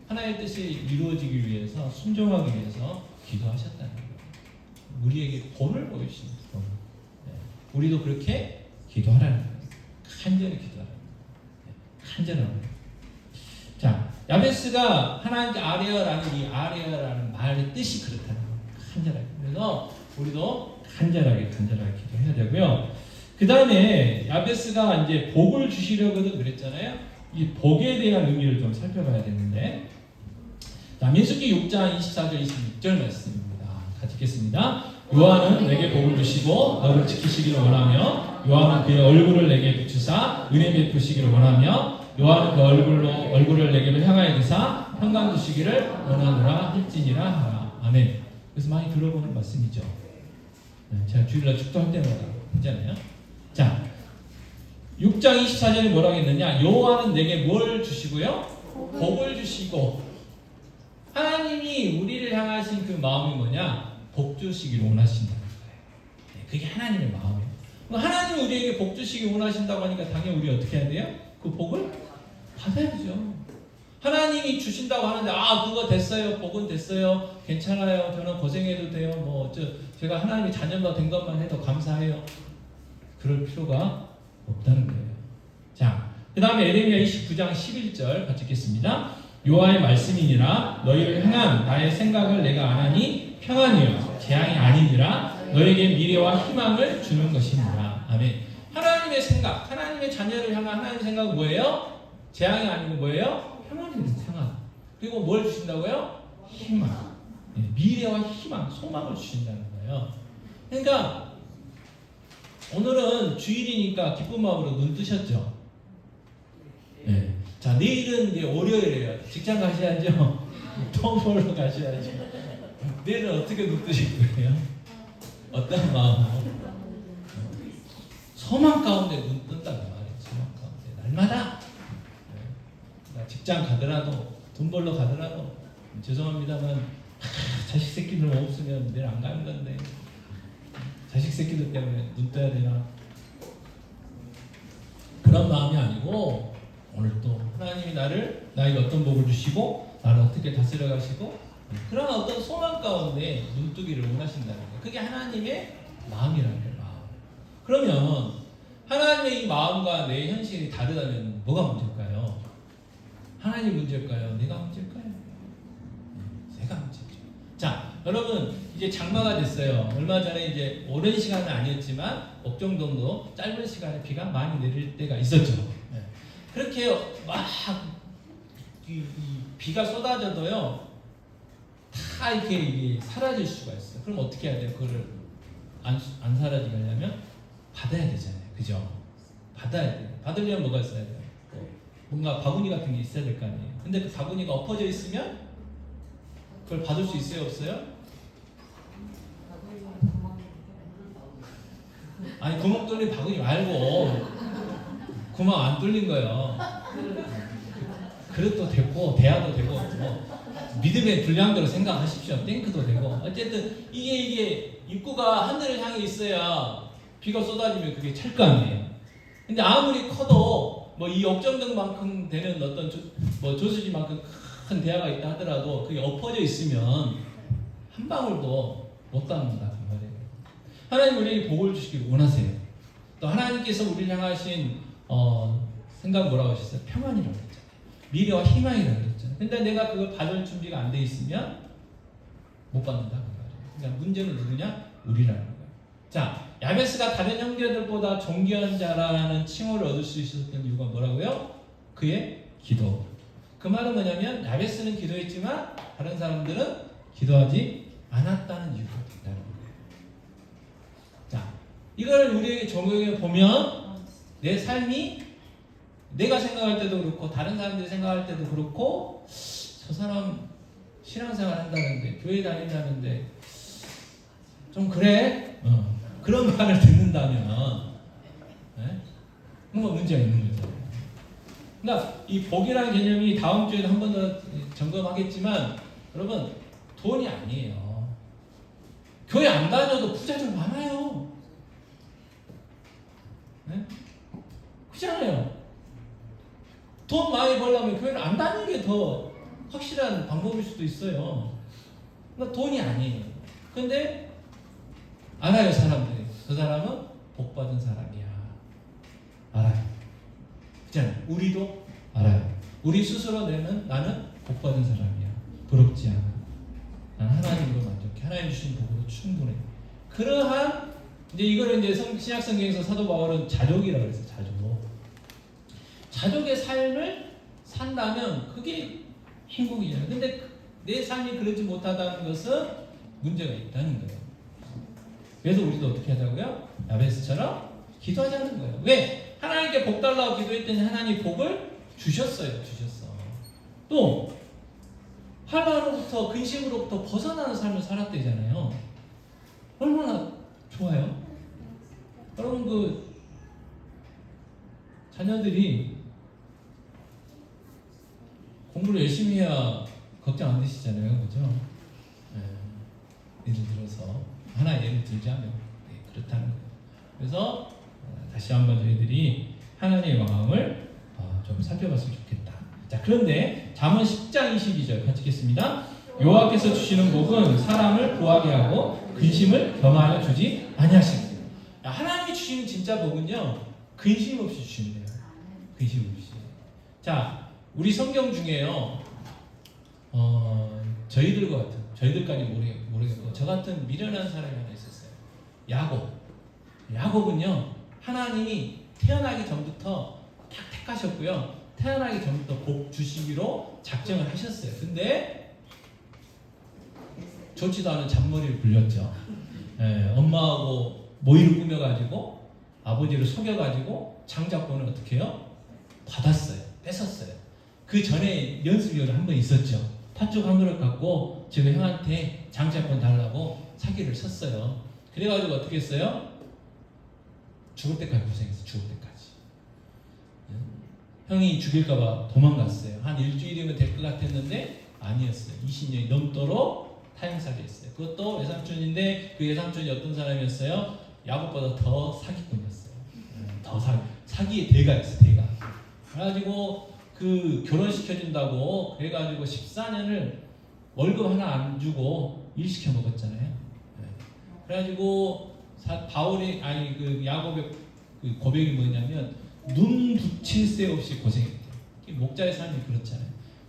하나의 뜻이 이루어지기 위해서, 순종하기 위해서 기도하셨다는 거예요. 우리에게 본을 보여주시는 본. 우리도 그렇게 기도하라는 거예요. 간절히 기도하라는 거예요. 간절한 거예요. 자, 야베스가 하나님께 아뢰어라는 이 아뢰어라는 말의 뜻이 그렇다는 거예요. 간절하게. 그래서 우리도 간절하게 기도해야 되고요. 그 다음에 야베스가 이제 복을 주시려거든 그랬잖아요. 이 복에 대한 의미를 좀 살펴봐야 되는데, 자, 민수기 6장 24절 26절 말씀입니다. 같이 읽겠습니다. 여호와는 내게 복을 주시고 너를 지키시기를 원하며 여호와는 그의 얼굴을 내게 비추사 은혜 베푸시기를 원하며 여호와는 그 얼굴을 내게로 향하여 드사 평강 주시기를 원하노라 할지니라 하라. 아멘. 그래서 많이 들어보는 말씀이죠. 제가 주일날 축도할 때마다 하잖아요. 자, 6장 24절에 뭐라고 했느냐? 여호와는 내게 뭘 주시고요? 복을 주시고. 하나님이 우리를 향하신 그 마음이 뭐냐? 복 주시기를 원하신다는 거예요. 네, 그게 하나님의 마음이에요. 하나님이 우리에게 복 주시기 원하신다고 하니까 당연히 우리 어떻게 해야 돼요? 그 복을 받아야죠. 하나님이 주신다고 하는데 그거 됐어요. 복은 됐어요. 괜찮아요. 저는 고생해도 돼요. 제가 하나님의 자녀가 된 것만 해도 감사해요. 그럴 필요가 없다는 거예요. 자, 그 다음에 에레미야 29장 11절 같이 읽겠습니다. 여호와의 말씀이니라 너희를 향한 나의 생각을 내가 아나니 평안이요 재앙이 아니니라 너에게 미래와 희망을 주는 것이니라. 아멘. 하나님의 생각, 하나님의 자녀를 향한 하나님의 생각은 뭐예요? 재앙이 아니고 뭐예요? 평안입니다. 평안. 그리고 뭘 주신다고요? 희망. 네, 미래와 희망, 소망을 주신다는 거예요. 그러니까 오늘은 주일이니까 기쁜 마음으로 눈 뜨셨죠? 네. 자, 내일은 이제 월요일이에요. 직장 가셔야죠. 돈 벌러 가셔야죠. 내일은 어떻게 눈 뜨실 거예요? 어떤 마음으로? 소망 가운데 눈 뜬다고 말이에요. 소망 가운데 날마다. 직장 가더라도 돈 벌러 가더라도 죄송합니다만 자식 새끼들 없으면 내일 안 가는 건데 자식 새끼들 때문에 눈 떠야 되나? 그런 마음이 아니고 오늘 또 하나님이 나에게 어떤 복을 주시고 나를 어떻게 다스려 가시고 그런 어떤 소망 가운데 눈뜨기를 원하신다는 거예요. 그게 하나님의 마음이라는 거예요. 마음. 그러면 하나님의 이 마음과 내 현실이 다르다면 뭐가 문제일까요? 하나님 문제일까요? 내가 문제일까요? 내가 문제죠. 자, 여러분 이제 장마가 됐어요. 얼마 전에 이제 오랜 시간은 아니었지만 어느 정도 짧은 시간에 비가 많이 내릴 때가 있었죠. 그렇게 막 이 비가 쏟아져도요 다 이게 사라질 수가 있어요. 그럼 어떻게 해야 돼요? 그거를 안 사라지게 하려면 받아야 되잖아요. 그죠? 받아야 돼요. 받으려면 뭐가 있어야 돼요? 뭔가 바구니 같은 게 있어야 될 거 아니에요. 근데 그 바구니가 엎어져 있으면 그걸 받을 수 있어요? 없어요? 아니 구멍 뚫린 바구니 말고 구멍 안 뚫린 거예요. 그릇도 되고 대야도 되고 믿음의 분량대로 생각하십시오. 탱크도 되고 어쨌든 이게 입구가 하늘을 향해 있어야 비가 쏟아지면 그게 찰 거 아니에요. 근데 아무리 커도 이 억정등만큼 되는 어떤 조수지만큼 큰 대야가 있다 하더라도 그게 엎어져 있으면 한 방울도 못 담는다 그 말이에요. 하나님 우리에게 복을 주시길 원하세요. 또 하나님께서 우리를 향하신 생각 뭐라고 하셨어요? 평안이라고 했잖아요. 미래와 희망이라고 했잖아요. 근데 내가 그걸 받을 준비가 안 돼 있으면 못 받는다 그 말이에요. 그러니까 문제는 누구냐? 우리라는 거예요. 자, 야베스가 다른 형제들보다 존귀한 자라는 칭호를 얻을 수 있었던 이유가 뭐라고요? 그의 기도. 그 말은 뭐냐면 야베스는 기도했지만 다른 사람들은 기도하지 않았다는 이유가 된다는 거예요. 자, 이걸 우리에게 적용해 보면 내 삶이 내가 생각할 때도 그렇고 다른 사람들이 생각할 때도 그렇고 저 사람 신앙생활 한다는데 교회 다닌다는데 좀 그래? 그런 말을 듣는다면 뭔가 문제가 있는 거죠. 그러니까 이 복이라는 개념이 다음 주에도 한 번 더 점검하겠지만 여러분 돈이 아니에요. 교회 안 다녀도 부자들 많아요. 네? 그렇잖아요. 돈 많이 벌려면 교회를 안 다니는 게 더 확실한 방법일 수도 있어요. 그러니까 돈이 아니에요. 근데 알아요 사람들이. 그 사람은 복받은 사람이야. 알아요. 그렇잖아요. 우리도 알아요. 우리 스스로 내는 나는 복받은 사람이야. 부럽지 않아. 난 하나님으로 만족해. 하나님 주신 복으로 충분해. 그러한 이제 이거를 이제 신약성경에서 사도 바울은 자족이라고 그랬어요. 자족의 삶을 산다면 그게 행복이잖아요. 근데 내 삶이 그러지 못하다는 것은 문제가 있다는 거예요. 그래서 우리도 어떻게 하자고요? 야베스처럼 기도하자는 거예요. 왜? 하나님께 복 달라고 기도했더니 하나님이 복을 주셨어요. 주셨어. 또 환난으로부터 근심으로부터 벗어나는 삶을 살았대잖아요. 얼마나 좋아요? 여러분 자녀들이 공부를 열심히 해야 걱정 안 되시잖아요, 그죠? 예를 들어서 하나 예를 들자면 그렇다는 거예요. 그래서 다시 한번 저희들이 하나님의 마음을 좀 살펴봤으면 좋겠다. 자, 그런데 잠언 10장 22절 같이 읽겠습니다. 여호와께서 주시는 복은 사람을 구하게 하고 근심을 겸하여 주지 아니하시고. 하나님이 주시는 진짜 복은요, 근심 없이 주신대요. 근심 없이. 자, 우리 성경 중에요, 저희들까지 모르겠고 저 같은 미련한 사람이 하나 있었어요. 야곱은요, 하나님이 태어나기 전부터 딱 택하셨고요, 태어나기 전부터 복 주시기로 작정을 하셨어요. 근데 좋지도 않은 잔머리를 굴렸죠. 엄마하고 모의를 꾸며가지고 아버지를 속여가지고 장자권을 어떻게 해요? 받았어요. 뺏었어요. 그 전에 연습료를 한 번 있었죠. 팥죽 한 그릇 갖고 지금 형한테 장자권 달라고 사기를 쳤어요. 그래가지고 어떻게 했어요? 죽을 때까지 고생했어요. 죽을 때까지. 형이 죽일까봐 도망갔어요. 한 일주일이면 될 것 같았는데 아니었어요. 20년이 넘도록 타향살이 했어요. 그것도 외삼촌인데 그 외삼촌이 어떤 사람이었어요? 야곱보다 더 사기꾼이었어요. 더 사기의 대가였어요. 대가. 그래가지고 그 결혼시켜준다고 그래가지고 14년을 월급 하나 안 주고 일시켜 먹었잖아요. 그래가지고 야곱의 그 고백이 뭐냐면 눈 붙일 새 없이 고생했대요. 목자의 삶이 그렇잖아요.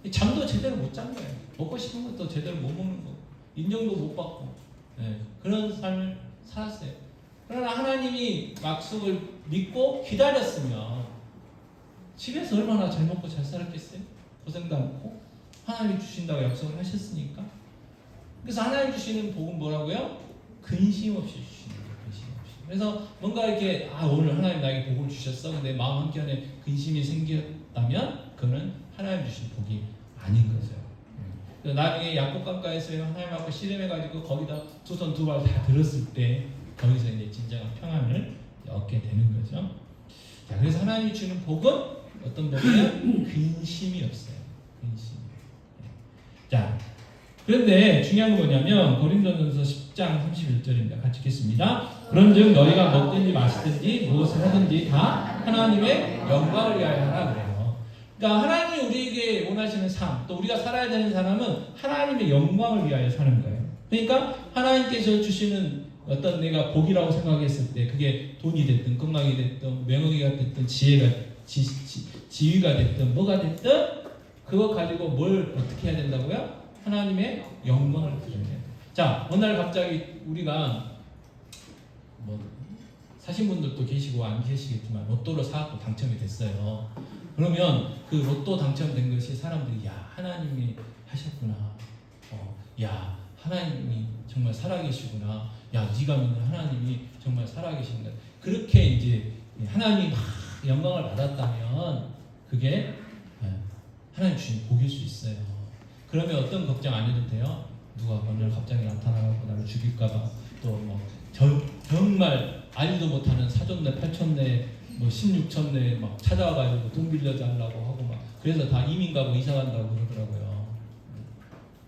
잠도 제대로 못 잔 거예요. 먹고 싶은 것도 제대로 못 먹는 거고 인정도 못 받고 그런 삶을 살았어요. 그러나 하나님이 약속을 믿고 기다렸으면 집에서 얼마나 잘 먹고 잘 살았겠어요? 고생도 않고 하나님이 주신다고 약속을 하셨으니까. 그래서 하나님 주시는 복은 뭐라고요? 근심 없이 주시는 거예요. 근심 없이. 그래서 뭔가 이렇게 오늘 하나님 나에게 복을 주셨어. 근데 마음 한켠에 근심이 생겼다면 그거는 하나님 주신 복이 아닌 거죠. 나중에 야곱 강가에서 하나님 앞에 씨름해가지고 거기다 두 손 두 발 다 들었을 때 거기서 이제 진정한 평안을 얻게 되는 거죠. 자, 그래서 하나님이 주는 복은 어떤 복이냐? 근심이 없어요. 근심. 자, 그런데 중요한 건 뭐냐면 고린도전서 10장 31절입니다. 같이 읽겠습니다. 그런즉 너희가 먹든지 마시든지 무엇을 하든지 다 하나님의 영광을 위하여 하라 그래요. 그러니까 하나님이 우리에게 원하시는 삶, 또 우리가 살아야 되는 사람은 하나님의 영광을 위하여 사는 거예요. 그러니까 하나님께서 주시는 어떤 내가 복이라고 생각했을 때 그게 돈이 됐든 건강이 됐든 명예가 됐든 지위가 됐든 뭐가 됐든 그거 가지고 뭘 어떻게 해야 된다고요? 하나님의 영광을 드려야 돼요. 자, 어느 날 갑자기 우리가 사신 분들도 계시고 안 계시겠지만 로또를 사갖고 당첨이 됐어요. 그러면 그 로또 당첨된 것이 사람들이 하나님이 하셨구나. 하나님이 정말 살아계시구나. 네가 믿는 하나님이 정말 살아계신다. 그렇게 이제 하나님이 막 영광을 받았다면 그게 하나님 주신 복일 수 있어요. 그러면 어떤 걱정 안 해도 돼요. 누가 오늘 갑자기 나타나고 나를 죽일까봐 또 정말 알지도 못하는 사촌내, 팔촌내, 16촌내 막 찾아와가지고 돈 빌려달라고 하고 막 그래서 다 이민 가고 이사 간다고 그러더라고요.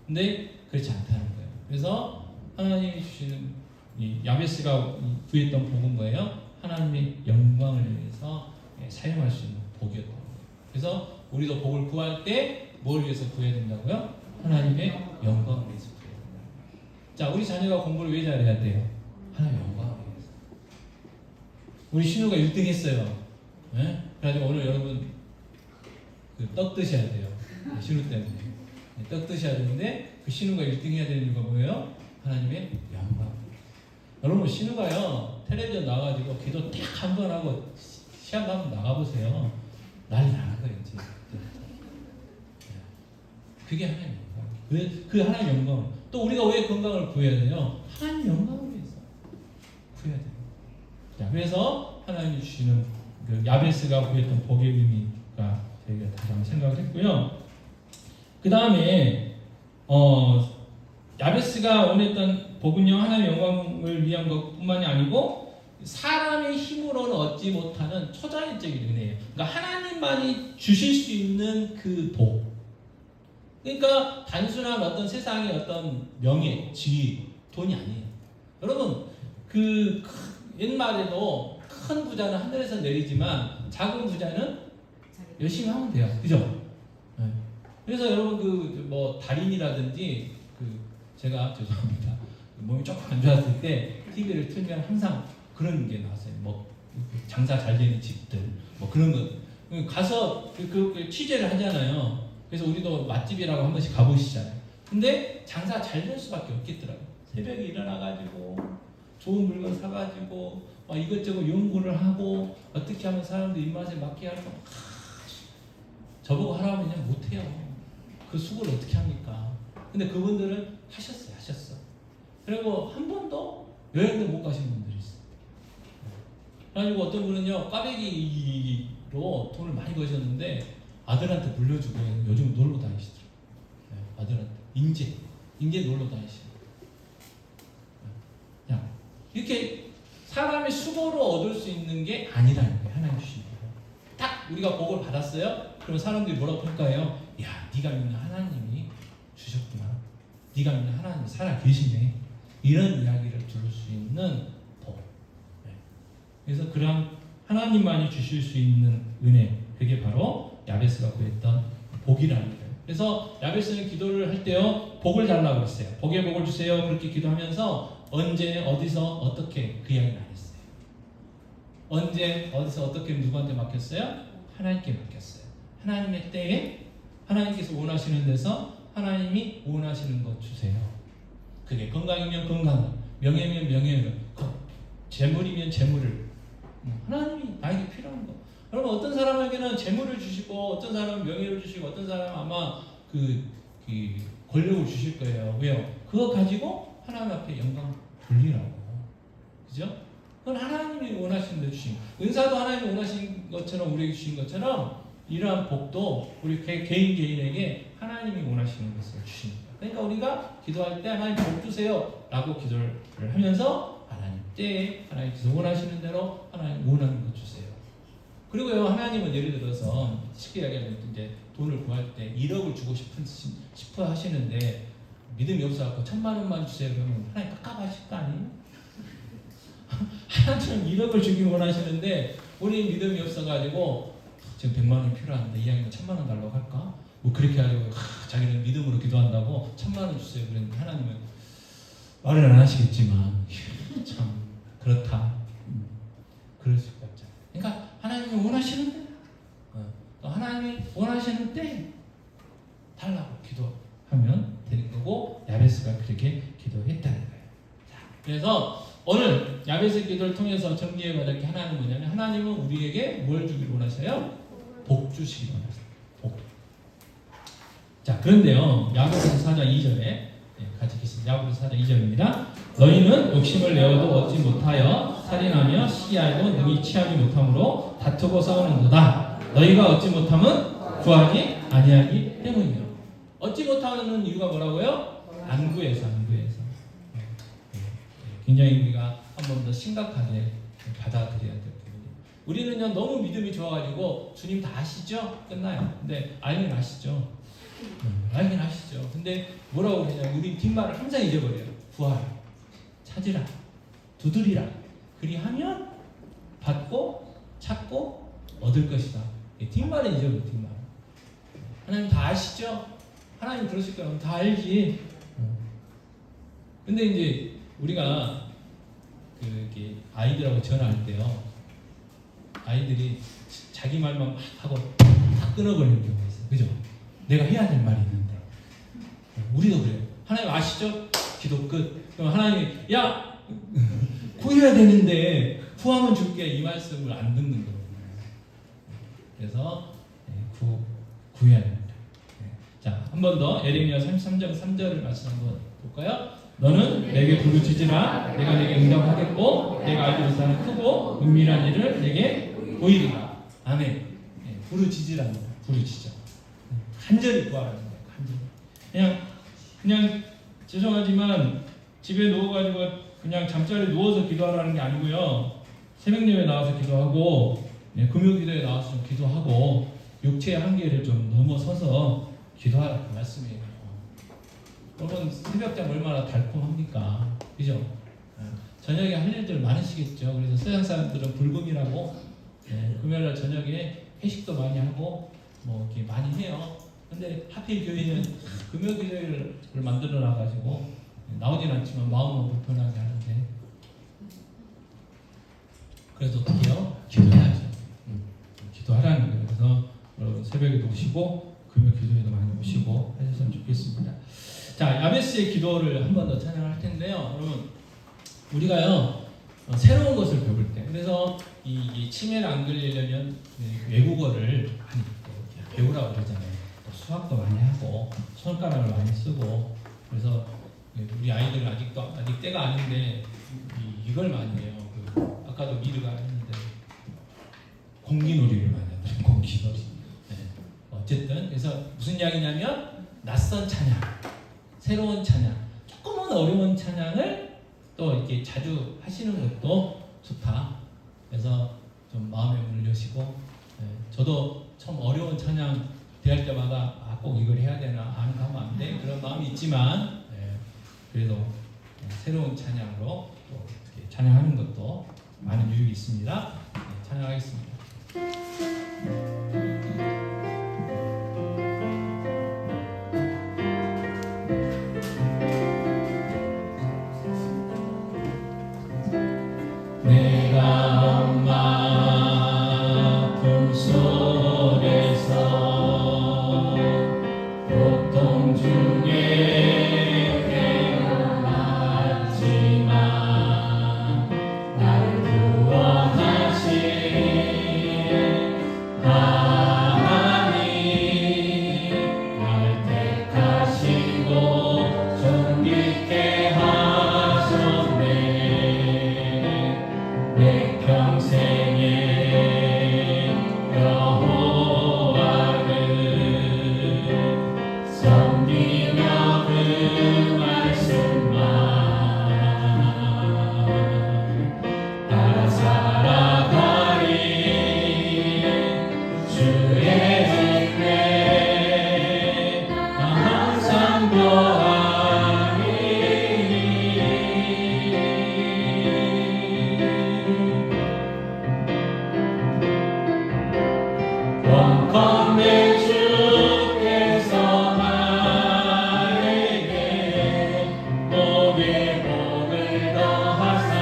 근데 그렇지 않다는 거예요. 그래서 하나님이 주시는 이 야베스가 구했던 복은 뭐예요? 하나님의 영광을 위해서 사용할 수 있는 복이었던 거예요. 그래서 우리도 복을 구할 때 뭘 위해서 구해야 된다고요? 하나님의 영광을 위해서 구해야 된다. 자, 우리 자녀가 공부를 왜 잘해야 돼요? 하나님의 영광을 위해서. 우리 신우가 1등 했어요. 그래가지고 오늘 여러분 떡 드셔야 돼요. 신우 때문에. 떡 드셔야 되는데 그 신우가 1등 해야 되는 이유가 뭐예요? 하나님의 영광. 여러분 신우가요 텔레비전 나가지고 기도 딱 한 번 하고 시합 한번 나가보세요. 난리 나는 거예요 이제. 그게 하나님의 영광. 그 하나님의 영광. 또 우리가 왜 건강을 구해야 돼요? 하나님의 영광을 위해서 구해야 돼요. 자, 그래서 하나님이 주시는 그 야베스가 구했던 복의 의미가 저희가 다시 한번 생각을 했고요. 그 다음에 야베스가 원했던 복은요 하나님의 영광을 위한 것뿐만이 아니고 사람의 힘으로는 얻지 못하는 초자연적인 은혜예요. 그러니까 하나님만이 주실 수 있는 그 복. 그러니까 단순한 어떤 세상의 어떤 명예, 지위, 돈이 아니에요. 여러분 그 옛말에도 큰 부자는 하늘에서 내리지만 작은 부자는 열심히 하면 돼요. 그죠? 네. 그래서 여러분 그 뭐 달인이라든지 제가 죄송합니다. 몸이 조금 안 좋았을 때 TV를 틀면 항상 그런 게 나왔어요. 뭐 장사 잘 되는 집들 뭐 그런 거 가서 그 취재를 하잖아요. 그래서 우리도 맛집이라고 한 번씩 가보시잖아요. 근데 장사 잘 될 수밖에 없겠더라고요. 새벽에 일어나가지고 좋은 물건 사가지고 막 이것저것 연구를 하고 어떻게 하면 사람들 입맛에 맞게 할까 저보고 하라면 그냥 못해요. 그 수고를 어떻게 합니까? 근데 그분들은 하셨어. 그리고 한 번도 여행도 못 가신 분들이 있어요. 그래가지고 어떤 분은요 꽈배기로 돈을 많이 버셨는데 아들한테 물려주고 요즘 놀러 다니시더라고요. 네, 아들한테 인제 놀러 다니시고 그냥 이렇게 사람의 수고로 얻을 수 있는 게 아니라는 거예요. 하나님 주신 거예요. 딱 우리가 복을 받았어요. 그러면 사람들이 뭐라고 평가해요? 야, 네가 믿는 하나님이 주셨구나. 네가 믿는 하나님이 살아 계시네. 이런 이야기를 들을 수 있는 복. 네. 그래서 그런 하나님만이 주실 수 있는 은혜, 그게 바로 야베스가 구했던 복이라는 거예요. 그래서 야베스는 기도를 할 때요, 복을 달라고 했어요. 복의 복을 주세요. 그렇게 기도하면서 언제, 어디서, 어떻게 그 이야기는 안 했어요. 언제, 어디서, 어떻게 누구한테 맡겼어요? 하나님께 맡겼어요. 하나님의 때에 하나님께서 원하시는 데서 하나님이 원하시는 것 주세요. 그게 건강이면 건강을, 명예면 명예를, 재물이면 재물을, 하나님이 나에게 필요한 거. 여러분 어떤 사람에게는 재물을 주시고 어떤 사람은 명예를 주시고 어떤 사람은 아마 그 권력을 주실 거예요. 왜요? 그거 가지고 하나님 앞에 영광 돌리라고. 그죠? 그건 하나님이 원하시는 데 주신 은사도 하나님이 원하신 것처럼 우리에게 주신 것처럼 이러한 복도 우리 개인에게 하나님이 원하시는 것을 주십니다. 그러니까 우리가 기도할 때 하나님 복 주세요 라고 기도를 하면서 하나님 때에 하나님께서 원하시는 대로 하나님 원하는 것 주세요. 그리고요, 하나님은 예를 들어서 쉽게 이야기하면 이제 돈을 구할 때 1억을 주고 싶어 하시는데 믿음이 없어갖고 1,000만 원만 주세요 그러면 하나님 깝깝하실 거 아니에요? 하나님은 1억을 주길 원하시는데 우리 믿음이 없어가지고 지금 100만 원이 필요한데 이왕이면 1,000만 원 달라고 할까? 뭐 그렇게 해가지고 자기는 믿음으로 기도한다고 1,000만 원 주세요 그랬는데 하나님은 말을 안 하시겠지만 참 그렇다. 그럴 수가 없잖아요. 그러니까 하나님이 원하시는 때, 또 하나님이 원하시는 때 달라고 기도하면 되는 거고 야베스가 그렇게 기도했다는 거예요. 자, 그래서 오늘 야베스 기도를 통해서 정리해 받을 게 하나는 뭐냐면 하나님은 우리에게 뭘 주길 원하셔요? 복 주시길 원하세요. 복. 자, 그런데요 야고보서 4장 2절에 같이 읽겠습니다. 야고보서 4장 2절입니다. 너희는 욕심을 내어도 얻지 못하여 살인하며 시기하여도 능히 취하지 못함으로 다투고 싸우는도다. 너희가 얻지 못함은 구하지 아니하기 때문이요. 얻지 못하는 이유가 뭐라고요? 안 구해서. 굉장히 우리가 한 번 더 심각하게 받아들여야 될 부분이에요. 우리는요 너무 믿음이 좋아가지고 주님 다 아시죠? 끝나요. 근데 알긴 아시죠? 알긴 아시죠? 근데 뭐라고 그러냐면 우리 뒷말을 항상 잊어버려요. 구하라, 찾으라, 두드리라. 그리하면 받고 찾고 얻을 것이다. 뒷말은 잊어버려요. 뒷말. 하나님 다 아시죠? 하나님 그러실 거면 다 알지. 근데 이제 우리가 그렇게 아이들하고 전화할 때요, 아이들이 자기 말만 막 하고 다 끊어버리는 경우가 있어요. 그죠? 내가 해야 될 말이 있는데. 우리도 그래요. 하나님 아시죠? 기도 끝. 그럼 하나님이 야 구해야 되는데 구하면 줄게 이 말씀을 안 듣는 거예요. 그래서 구해야 됩니다. 자, 한 번 더 예레미야 33장 3절을 말씀 한번 볼까요? 너는 내게 부르짖으라. 내가 내게 응답하겠고 내가 알기로 사는 크고 은밀한 일을 내게 보이리라. 아멘. 부르짖으랍니다. 부르짖어. 간절히 구하라는 거예요. 간절히. 그냥 죄송하지만 집에 누워가지고 그냥 잠자리에 누워서 기도하라는 게 아니고요. 새벽 예배 나와서 기도하고 금요 기도에 나와서 좀 기도하고 육체의 한계를 좀 넘어서서 기도하라 그 말씀이에요. 여러분 새벽잠 얼마나 달콤합니까? 그죠? 저녁에 할 일들 많으시겠죠. 그래서 서양 사람들은 불금이라고 금요일날 저녁에 회식도 많이 하고 뭐 이렇게 많이 해요. 근데 하필 교회는 금요 기도회를 만들어 놔가지고 나오진 않지만 마음은 불편하게 하는데 그래도 어떻게 해요? 기도해야죠. 기도하라는 거예요. 그래서 여러분 새벽에도 오시고 금요 기도회도 많이 오시고 하셨으면 좋겠습니다. 자, 야베스의 기도를 한 번 더 찬양할 텐데요. 여러분 우리가요 새로운 것을 배울 때 그래서 이 치매를 안 걸리려면 외국어를 많이 배우라고 그러잖아요. 또 수학도 많이 하고 손가락을 많이 쓰고 그래서 우리 아이들은 아직 때가 아닌데 이걸 많이 해요. 아까도 미르가 했는데 공기놀이를 많이 하더라고요. 공기놀이. 어쨌든 그래서 무슨 이야기냐면 낯선 찬양, 새로운 찬양, 조금은 어려운 찬양을 또 이렇게 자주 하시는 것도 좋다. 그래서 좀 마음에 문을 여시고 저도 참 어려운 찬양 대할 때마다 꼭 이걸 해야 되나 안 하면 안 돼 그런 마음이 있지만 그래도 새로운 찬양으로 또 이렇게 찬양하는 것도 많은 유익이 있습니다. 찬양하겠습니다. 내가 엄마 품속에서 고통 중에 태어났지만 나를 구원하신 하나님 날 택하시고 존귀케 하셨네. 내 평생의 여호와를 섬기며 그 말씀만 따라 살아가리. 주의 은혜 항상 더하리. 원컨대 주께서 나에게 복의 복을 더하사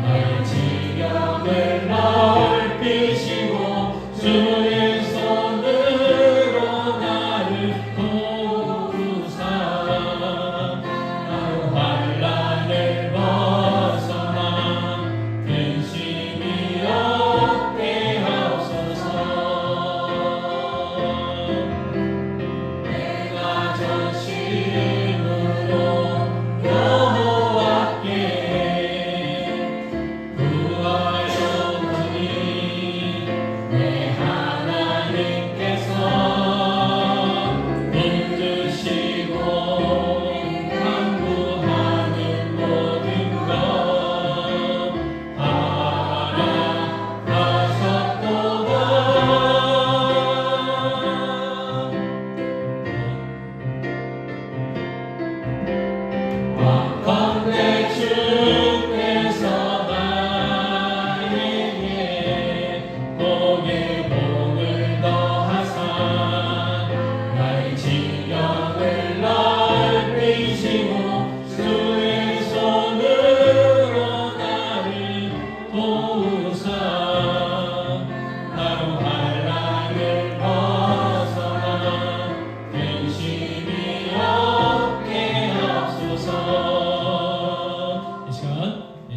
나의 지경을 넓히시고 주의 손으로 나를 도우사 나로 환난을 벗어나 근심이 없게 하옵소서. 내가 전심으로 여호와께 구하였으니 내 하나님께서 붙드시고 간구하는 모든 것 알아하셨도다. 원컨대 주께서 나에게 복의 복을 더하사 나의 지경을 넓히시고 주의 손으로 나를 도우사 나로 환난을 벗어나 근심이 없게 하옵소서. 이 시간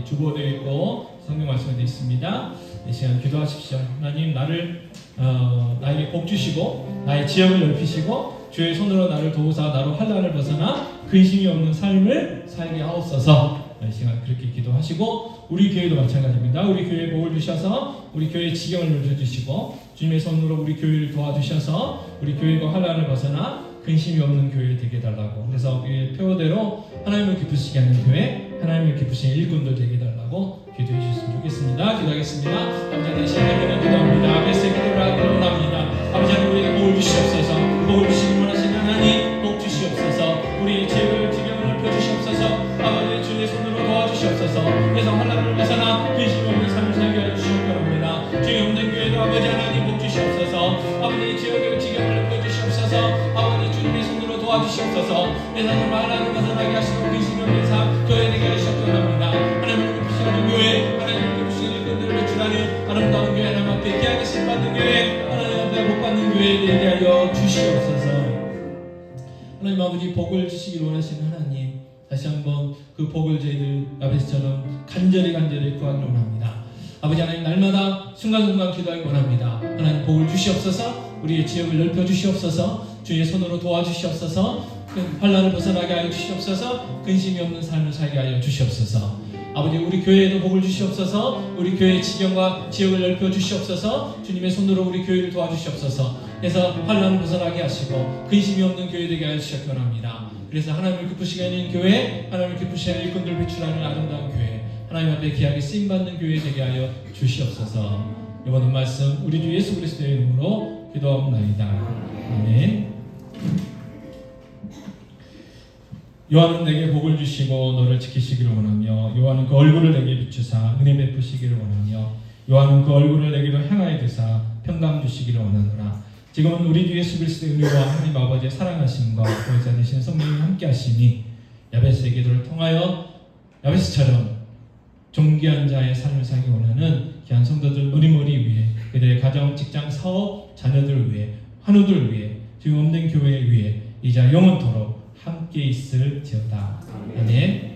주보되어 있고 성경 말씀에 되어 있습니다. 이 시간 기도하십시오. 하나님 나에게 복 주시고 나의 지역을 넓히시고 주의 손으로 나를 도우사 나로 환난을 벗어나 근심이 없는 삶을 살게 하옵소서. 이 시간 그렇게 기도하시고 우리 교회도 마찬가지입니다. 우리 교회에 복을 주셔서 우리 교회의 지경을 넓혀주시고 주님의 손으로 우리 교회를 도와주셔서 우리 교회가 환난을 벗어나 근심이 없는 교회 되게 해달라고. 그래서 이 표대로 하나님을 기쁘시게 하는 교회, 하나님을 기쁘시게 일꾼들 되게 해달라고 기도해 주셨으면 좋겠습니다. 기도하겠습니다. 아버지 하나님 시간을 기도합니다. 메시지 기도를 하기를 원합니다. 아버지 하나님 우리에게 복을 주시옵소서. 복을 주시기 원하시는 하나님 복 주시옵소서. 우리의 죄를 지경을 넓혀 주시옵소서. 아버지 주의 손으로 도와주시옵소서. 그래서 환난을 벗어나 근심 없는 삶을 살게 하여 주시옵기 원합니다. 주의 없는 교회도 아버지 하나님 복 주시옵소서. 아버지 지역의 지경을 넓혀 주시옵소서. 아버지 주님의 손으로 도와주시옵소서. 그래서 정말 하나님 벗어나게 하시고 근심 없는 삶 교회 되게 하시옵기 원합니다. 하나님을 기쁘시는 교회, 하나님을 기쁘시는 일꾼들을 배출하는 아름다운 교회, 하나님 앞에 귀하게 쓰임받는 교회, 하나님 앞에 복받는 교회 되게 하여 주시옵소서. 하나님 아버지 복을 주시기를 원하시는 하나님, 다시 한번 그 복을 저희들 야베스처럼 간절히 구하기를 원합니다. 아버지 하나님 날마다 순간순간 기도하기 원합니다. 하나님 복을 주시옵소서. 우리의 지역을 넓혀 주시옵소서. 주의 손으로 도와주시옵소서. 환난을 벗어나게 하여 주시옵소서. 근심이 없는 삶을 살게 하여 주시옵소서. 아버지 우리 교회에도 복을 주시옵소서. 우리 교회의 지경과 지역을 넓혀 주시옵소서. 주님의 손으로 우리 교회를 도와주시옵소서. 그래서 환난을 벗어나게 하시고 근심이 없는 교회 되게 하여 주시기 원합니다. 그래서 하나님을 기쁘시게 하는 교회, 하나님을 기쁘시게 하는 일꾼들 배출하는 아름다운 교회, 하나님 앞에 귀하게 쓰임받는 교회 되게 하여 주시옵소서. 이번 말씀 우리 주 예수 그리스도의 이름으로 기도하옵나이다. 아멘. 요한은 내게 복을 주시고 너를 지키시기를 원하며, 요한은 그 얼굴을 내게 비추사 은혜 베푸시기를 원하며, 요한은 그 얼굴을 내게로 향하여 드사 평강 주시기를 원하노라. 지금은 우리 주 예수 그리스도의 은혜와 하나님 아버지의 사랑하심과 보혜사 되신 성령이 함께 하시니 야베스의 기도를 통하여 야베스처럼 존귀한 자의 삶을 살기 원하는 귀한 성도들 머리머리 위에, 그들의 가정, 직장, 사업, 자녀들 위해, 환우들 위해, 주님 없는 교회 위에 이자 영원토록 함께 있을지어다. 아멘.